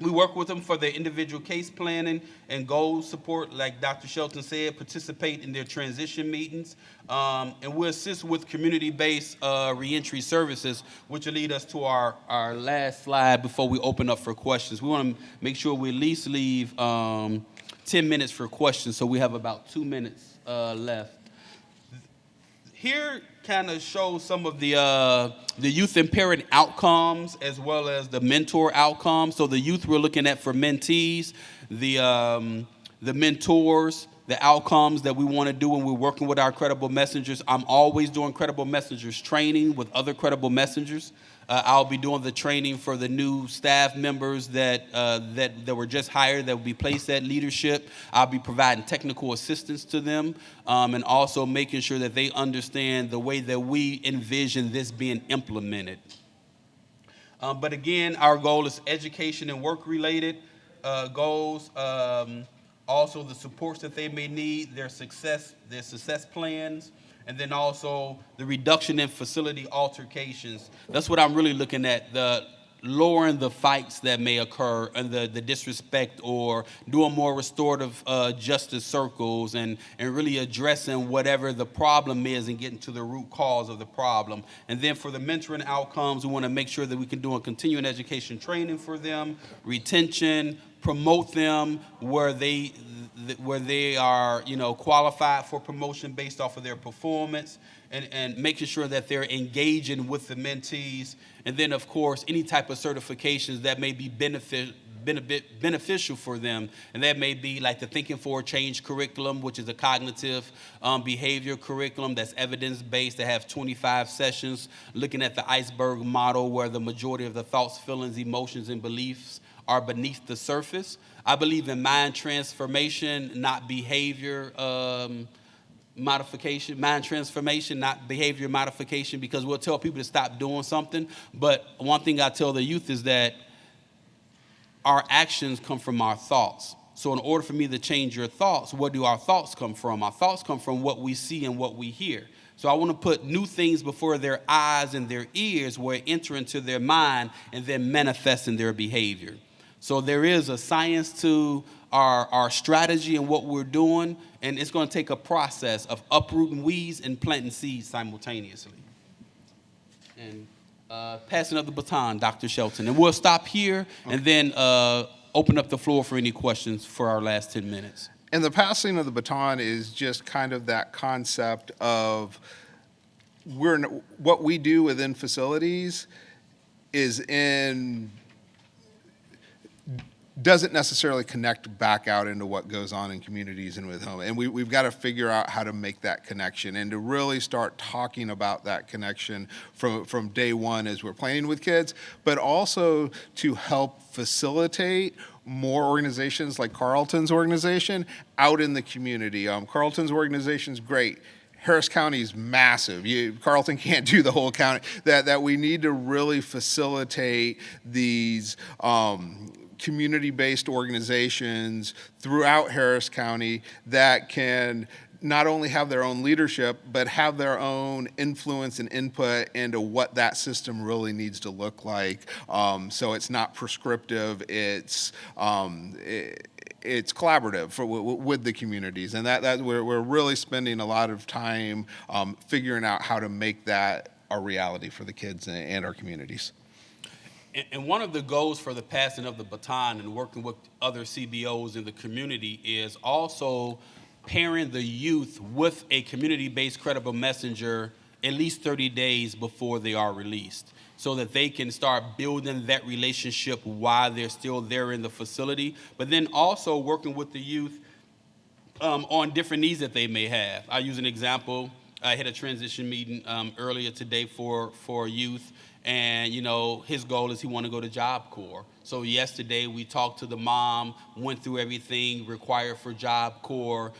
We work with them for their individual case planning and goal support, like Dr. Shelton said, participate in their transition meetings, and we assist with community-based reentry services, which will lead us to our last slide before we open up for questions. We want to make sure we at least leave 10 minutes for questions, so we have about 2 minutes left. Here kind of shows some of the youth and parent outcomes as well as the mentor outcomes. So the youth we're looking at for mentees, the mentors, the outcomes that we want to do when we're working with our credible messengers. I'm always doing credible messengers training with other credible messengers. I'll be doing the training for the new staff members that were just hired that will be placed at leadership. I'll be providing technical assistance to them and also making sure that they understand the way that we envision this being implemented. But again, our goal is education and work-related goals. Also the supports that they may need, their success plans, and then also the reduction in facility altercations. That's what I'm really looking at, the lowering the fights that may occur and the disrespect, or doing more restorative justice circles and really addressing whatever the problem is and getting to the root cause of the problem. And then for the mentoring outcomes, we want to make sure that we can do a continuing education training for them, retention, promote them where they are, qualified for promotion based off of their performance, and making sure that they're engaging with the mentees. And then, of course, any type of certifications that may be been a bit beneficial for them. And that may be like the Thinking for a Change curriculum, which is a cognitive behavior curriculum that's evidence-based, that have 25 sessions looking at the iceberg model, where the majority of the thoughts, feelings, emotions, and beliefs are beneath the surface. I believe in mind transformation, not behavior modification, mind transformation, not behavior modification, because we'll tell people to stop doing something. But one thing I tell the youth is that our actions come from our thoughts. So in order for me to change your thoughts, where do our thoughts come from? Our thoughts come from what we see and what we hear. So I want to put new things before their eyes and their ears, where it enter into their mind and then manifest in their behavior. So there is a science to our strategy and what we're doing, and it's going to take a process of uprooting weeds and planting seeds simultaneously. And passing of the baton, Dr. Shelton. And we'll stop here and then open up the floor for any questions for our last 10 minutes. And the passing of the baton is just kind of that concept of what we do within facilities doesn't necessarily connect back out into what goes on in communities and with home. And we've got to figure out how to make that connection and to really start talking about that connection from day one as we're playing with kids, but also to help facilitate more organizations like Carlton's organization out in the community. Carlton's organization's great. Harris County is massive. Carlton can't do the whole county. That we need to really facilitate these community-based organizations throughout Harris County that can not only have their own leadership, but have their own influence and input into what that system really needs to look like. So it's not prescriptive, it's collaborative with the communities. And that we're really spending a lot of time figuring out how to make that a reality for the kids and our communities. And one of the goals for the passing of the baton and working with other CBOs in the community is also pairing the youth with a community-based credible messenger at least 30 days before they are released, so that they can start building that relationship while they're still there in the facility, but then also working with the youth on different needs that they may have. I'll use an example. I had a transition meeting earlier today for youth. And, his goal is he want to go to Job Corps. So yesterday we talked to the mom, went through everything required for Job Corps,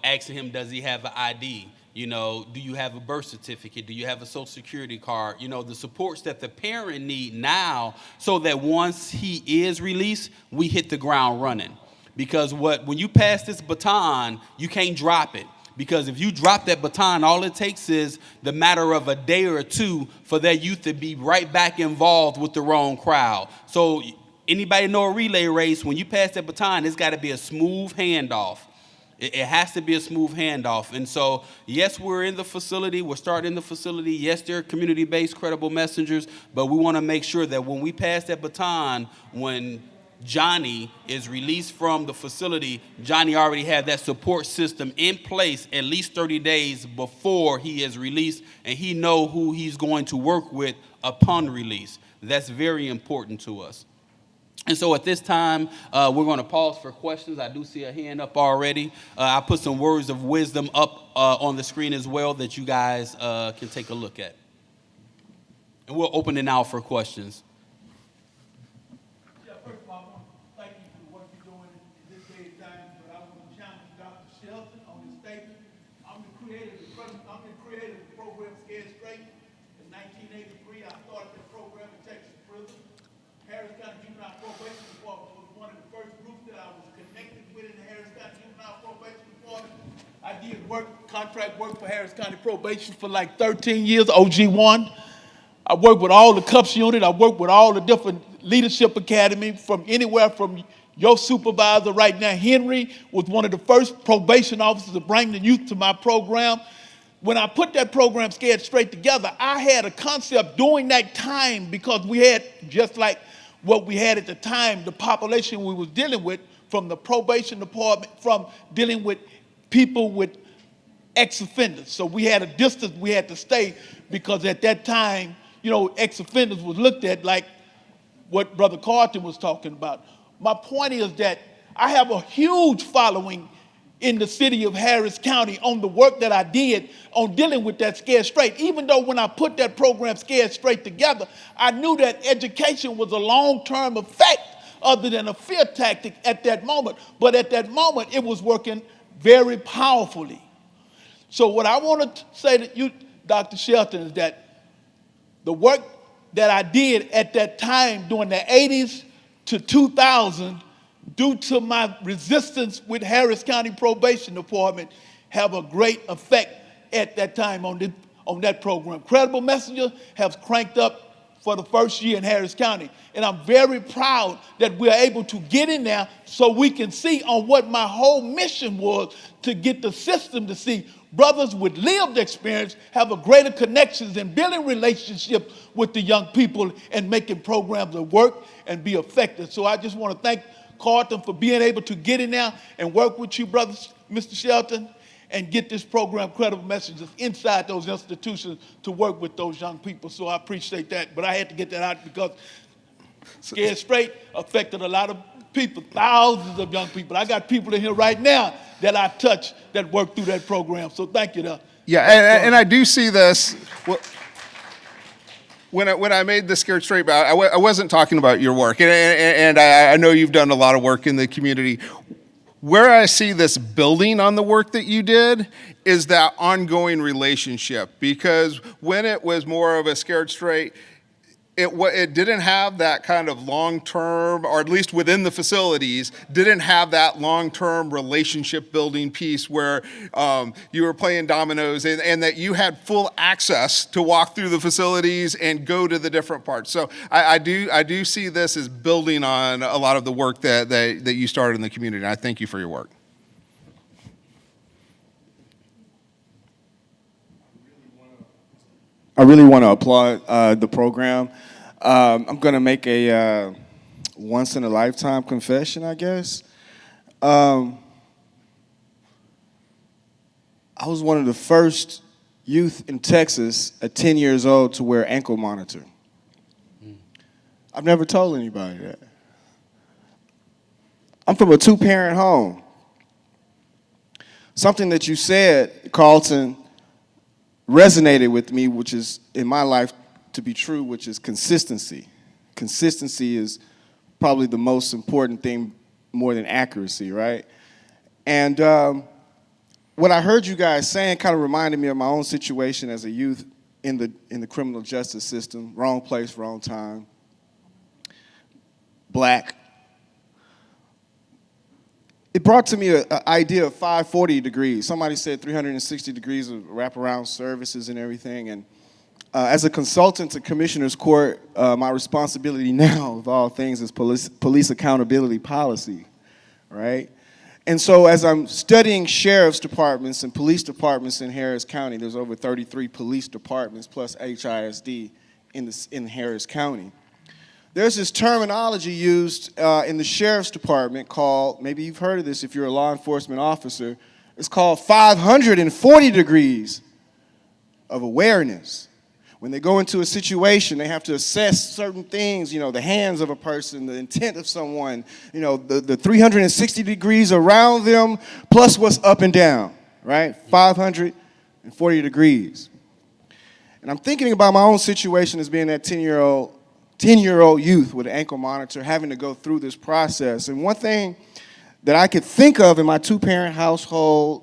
asking him, does he have an ID? Do you have a birth certificate? Do you have a social security card? The supports that the parent need now, so that once he is released, we hit the ground running. Because when you pass this baton, you can't drop it. Because if you drop that baton, all it takes is the matter of a day or two for that youth to be right back involved with the wrong crowd. So anybody know a relay race, when you pass that baton, it's got to be a smooth handoff. It has to be a smooth handoff. And so, yes, we're in the facility. We're starting the facility. Yes, they're community-based credible messengers. But we want to make sure that when we pass that baton, when Johnny is released from the facility, Johnny already had that support system in place at least 30 days before he is released, and he know who he's going to work with upon release. That's very important to us. And so at this time, we're going to pause for questions. I do see a hand up already. I put some words of wisdom up on the screen as well that you guys can take a look at. And we'll open it now for questions. Contract work for Harris County Probation for like 13 years, OG1. I worked with all the CUPS unit. I worked with all the different leadership academy, from anywhere from your supervisor right now. Henry was one of the first probation officers to bring the youth to my program. When I put that program Scared Straight together, I had a concept during that time, because we had, just like what we had at the time, the population we was dealing with from the probation department, from dealing with people with ex-offenders. So we had a distance we had to stay, because at that time, ex-offenders was looked at like what Brother Carlton was talking about. My point is that I have a huge following in the city of Harris County on the work that I did on dealing with that Scared Straight. Even though when I put that program Scared Straight together, I knew that education was a long-term effect other than a fear tactic at that moment. But at that moment, it was working very powerfully. So what I want to say to you, Dr. Shelton, is that the work that I did at that time during the 80s to 2000, due to my resistance with Harris County Probation Department, have a great effect at that time on that program. Credible Messenger has cranked up for the first year in Harris County. And I'm very proud that we're able to get in there so we can see on what my whole mission was, to get the system to see brothers with lived experience have a greater connections and building relationships with the young people and making programs that work and be effective. So I just want to thank Carlton for being able to get in there and work with you, brothers, Mr. Shelton, and get this program, Credible Messages, inside those institutions to work with those young people. So I appreciate that. But I had to get that out because Scared Straight affected a lot of people, thousands of young people. I got people in here right now that I touch that work through that program. So thank you. Yeah, and I do see this. When I made the Scared Straight, I wasn't talking about your work, and I know you've done a lot of work in the community. Where I see this building on the work that you did is that ongoing relationship, because when it was more of a Scared Straight, it didn't have that kind of long-term, or at least within the facilities, didn't have that long-term relationship building piece where you were playing dominoes and that you had full access to walk through the facilities and go to the different parts. So I do see this as building on a lot of the work that you started in the community. And I thank you for your work. I really want to applaud the program. I'm going to make a once-in-a-lifetime confession, I guess. I was one of the first youth in Texas at 10 years old to wear ankle monitor. I've never told anybody that. I'm from a two-parent home. Something that you said, Carlton, resonated with me, which is in my life to be true, which is consistency. Consistency is probably the most important thing, more than accuracy, right? And what I heard you guys saying kind of reminded me of my own situation as a youth in the criminal justice system. Wrong place, wrong time. Black. It brought to me an idea of 540 degrees. Somebody said 360 degrees of wraparound services and everything. And as a consultant to Commissioner's Court, my responsibility now, of all things, is police accountability policy, right? And so as I'm studying sheriff's departments and police departments in Harris County, there's over 33 police departments plus HISD in Harris County. There's this terminology used in the sheriff's department called, maybe you've heard of this if you're a law enforcement officer, it's called 540 degrees of awareness. When they go into a situation, they have to assess certain things, you know, the hands of a person, the intent of someone, you know, the 360 degrees around them, plus what's up and down, right? 540 degrees. And I'm thinking about my own situation as being that 10-year-old youth with an ankle monitor, having to go through this process. And one thing that I could think of in my two-parent household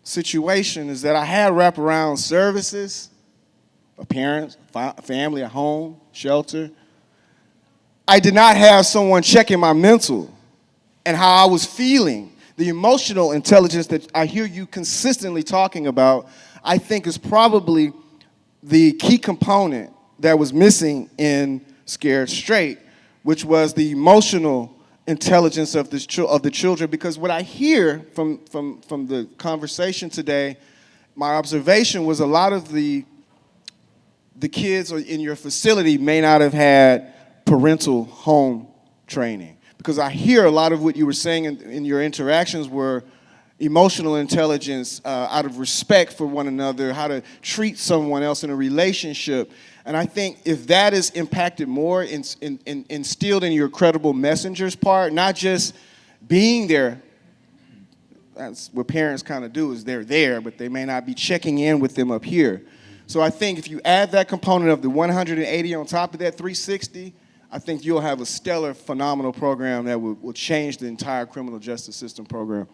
situation is that I had wraparound services, a parent, family, a home, shelter. I did not have someone checking my mental and how I was feeling. The emotional intelligence that I hear you consistently talking about, I think is probably the key component that was missing in Scared Straight, which was the emotional intelligence of the children. Because what I hear from the conversation today, my observation was a lot of the kids in your facility may not have had parental home training. Because I hear a lot of what you were saying in your interactions were emotional intelligence, out of respect for one another, how to treat someone else in a relationship. And I think if that is impacted more, instilled in your credible messengers part, not just being there, that's what parents kind of do, is they're there, but they may not be checking in with them up here. So I think if you add that component of the 180 on top of that 360, I think you'll have a stellar, phenomenal program that will change the entire criminal justice system program.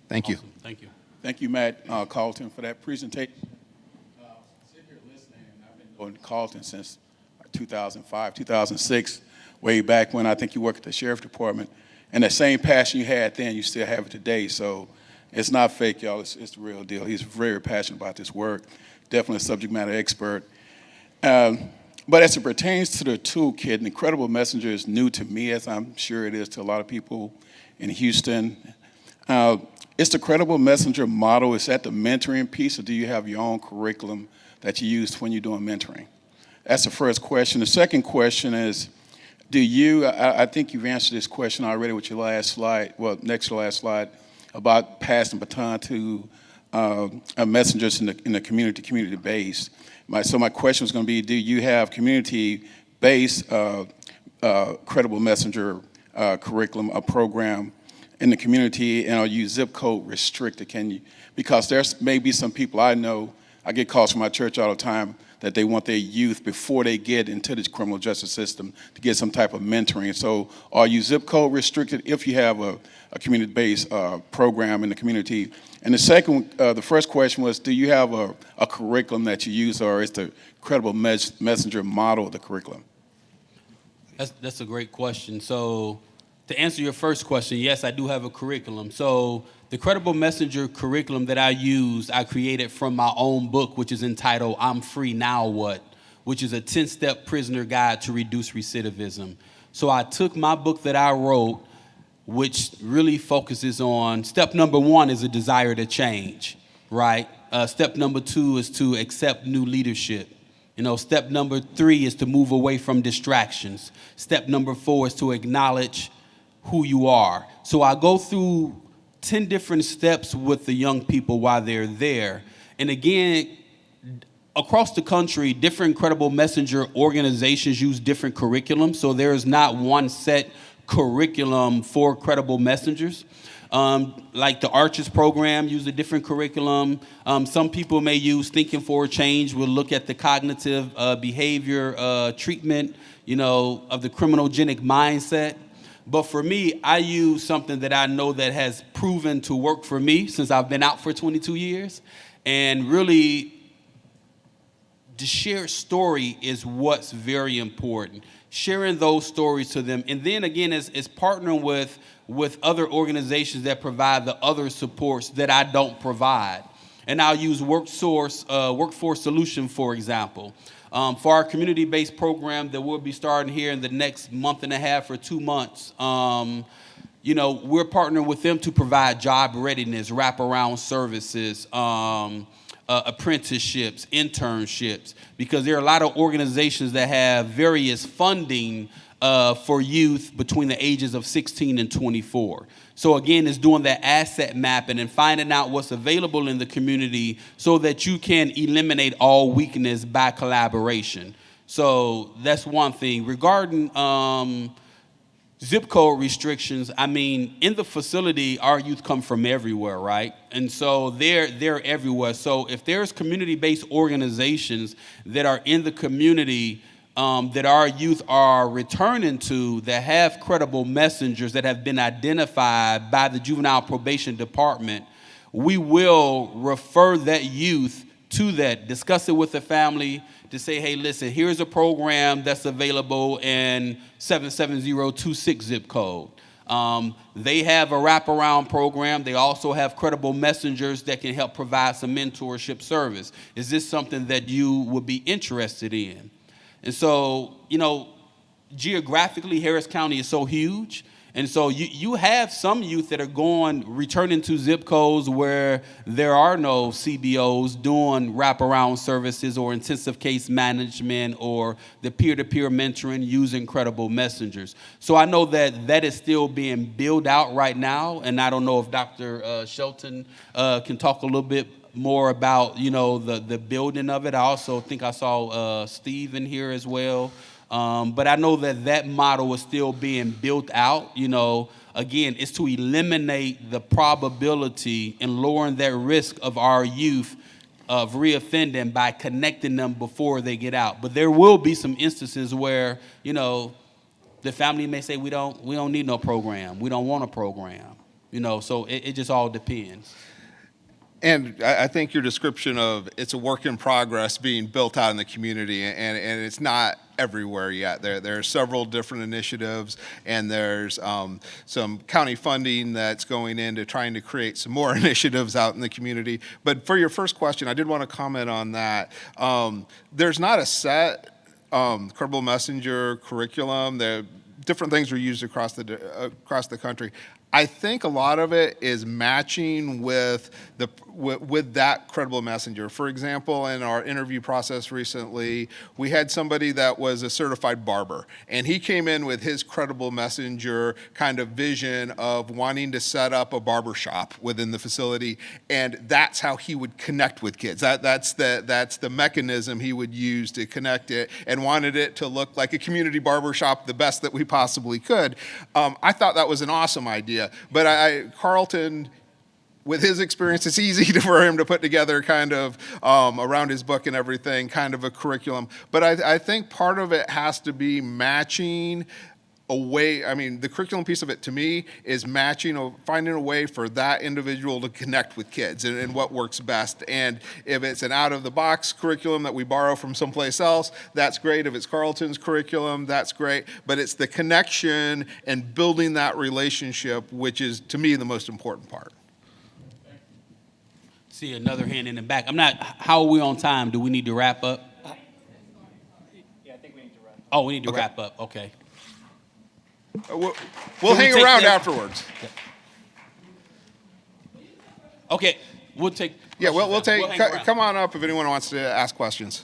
Thank you. Awesome. Thank you. Thank you, Matt Carlton, for that presentation. Sitting here listening, and I've been going to Carlton since 2005, 2006, way back when I think you worked at the Sheriff's Department. And that same passion you had then, you still have it today. So it's not fake, y'all. It's the real deal. He's very passionate about this work. Definitely a subject matter expert. But as it pertains to the toolkit, an Incredible Messenger is new to me, as I'm sure it is to a lot of people in Houston. It's the Credible Messenger model. Is that the mentoring piece, or do you have your own curriculum that you use when you're doing mentoring? That's the first question. The second question is, do you, I think you've answered this question already with your last slide, well, next to last slide, about passing baton to messengers in the community-based. So my question was going to be, do you have community-based Credible Messenger curriculum, a program in the community, and are you zip code restricted? Can you, because there's maybe some people I know, I get calls from my church all the time that they want their youth before they get into the criminal justice system to get some type of mentoring. So are you zip code restricted if you have a community-based program in the community? And the second, the first question was, do you have a curriculum that you use, or is the Credible Messenger model the curriculum? That's a great question. So to answer your first question, yes, I do have a curriculum. So the Credible Messenger curriculum that I use, I created from my own book, which is entitled I'm Free Now What?, which is a 10-step prisoner guide to reduce recidivism. So I took my book that I wrote, which really focuses on, step number 1 is a desire to change, right? Step number 2 is to accept new leadership. Step number 3 is to move away from distractions. Step number 4 is to acknowledge who you are. So I go through 10 different steps with the young people while they're there. And again, across the country, different Credible Messenger organizations use different curriculums. So there is not one set curriculum for Credible Messengers. Like the Arches program use a different curriculum. Some people may use Thinking for a Change. We'll look at the cognitive behavior treatment, of the criminogenic mindset. But for me, I use something that I know that has proven to work for me since I've been out for 22 years. And really, the shared story is what's very important. Sharing those stories to them. And then again, is partnering with other organizations that provide the other supports that I don't provide. And I'll use Workforce Solution, for example. For our community-based program that we'll be starting here in the next month and a half or 2 months, we're partnering with them to provide job readiness, wraparound services, apprenticeships, internships, because there are a lot of organizations that have various funding for youth between the ages of 16 and 24. So again, it's doing that asset mapping and finding out what's available in the community so that you can eliminate all weakness by collaboration. So that's one thing. Regarding zip code restrictions, in the facility, our youth come from everywhere, right? And so they're everywhere. So if there's community-based organizations that are in the community that our youth are returning to, that have credible messengers that have been identified by the Juvenile Probation Department, we will refer that youth to that, discuss it with the family to say, hey, listen, here's a program that's available in 77026 zip code. They have a wraparound program. They also have credible messengers that can help provide some mentorship service. Is this something that you would be interested in? And so, geographically, Harris County is so huge. And so you have some youth that are returning to zip codes where there are no CBOs doing wraparound services or intensive case management or the peer-to-peer mentoring using credible messengers. So I know that is still being built out right now, and I don't know if Dr. Shelton can talk a little bit more about, the building of it. I also think I saw Steve in here as well. But I know that model is still being built out. Again, it's to eliminate the probability and lowering that risk of our youth of reoffending by connecting them before they get out. But there will be some instances where, the family may say, we don't need no program. We don't want a program. So it just all depends. And I think your description of it's a work in progress being built out in the community, and it's not everywhere yet. There are several different initiatives, and there's some county funding that's going into trying to create some more initiatives out in the community. But for your first question, I did want to comment on that. There's not a set credible messenger curriculum. Different things are used across the country. I think a lot of it is matching with that credible messenger. For example, in our interview process recently, we had somebody that was a certified barber, and he came in with his credible messenger kind of vision of wanting to set up a barber shop within the facility, and that's how he would connect with kids. That's the mechanism he would use to connect it, and wanted it to look like a community barber shop the best that we possibly could. I thought that was an awesome idea. But Carlton, with his experience, it's easy for him to put together kind of around his book and everything, kind of a curriculum. But I think part of it has to be matching a way. I mean, the curriculum piece of it to me is matching or finding a way for that individual to connect with kids and what works best. And if it's an out-of-the-box curriculum that we borrow from someplace else, that's great. If it's Carlton's curriculum, that's great. But it's the connection and building that relationship, which is, to me, the most important part. See another hand in the back. How are we on time? Do we need to wrap up? Yeah, I think we need to wrap up. Oh, we need to Okay. wrap up. Okay. We'll hang take around that? afterwards. Okay, we'll take. Yeah, we'll questions. take. We'll hang around. Come on up if anyone wants to ask questions.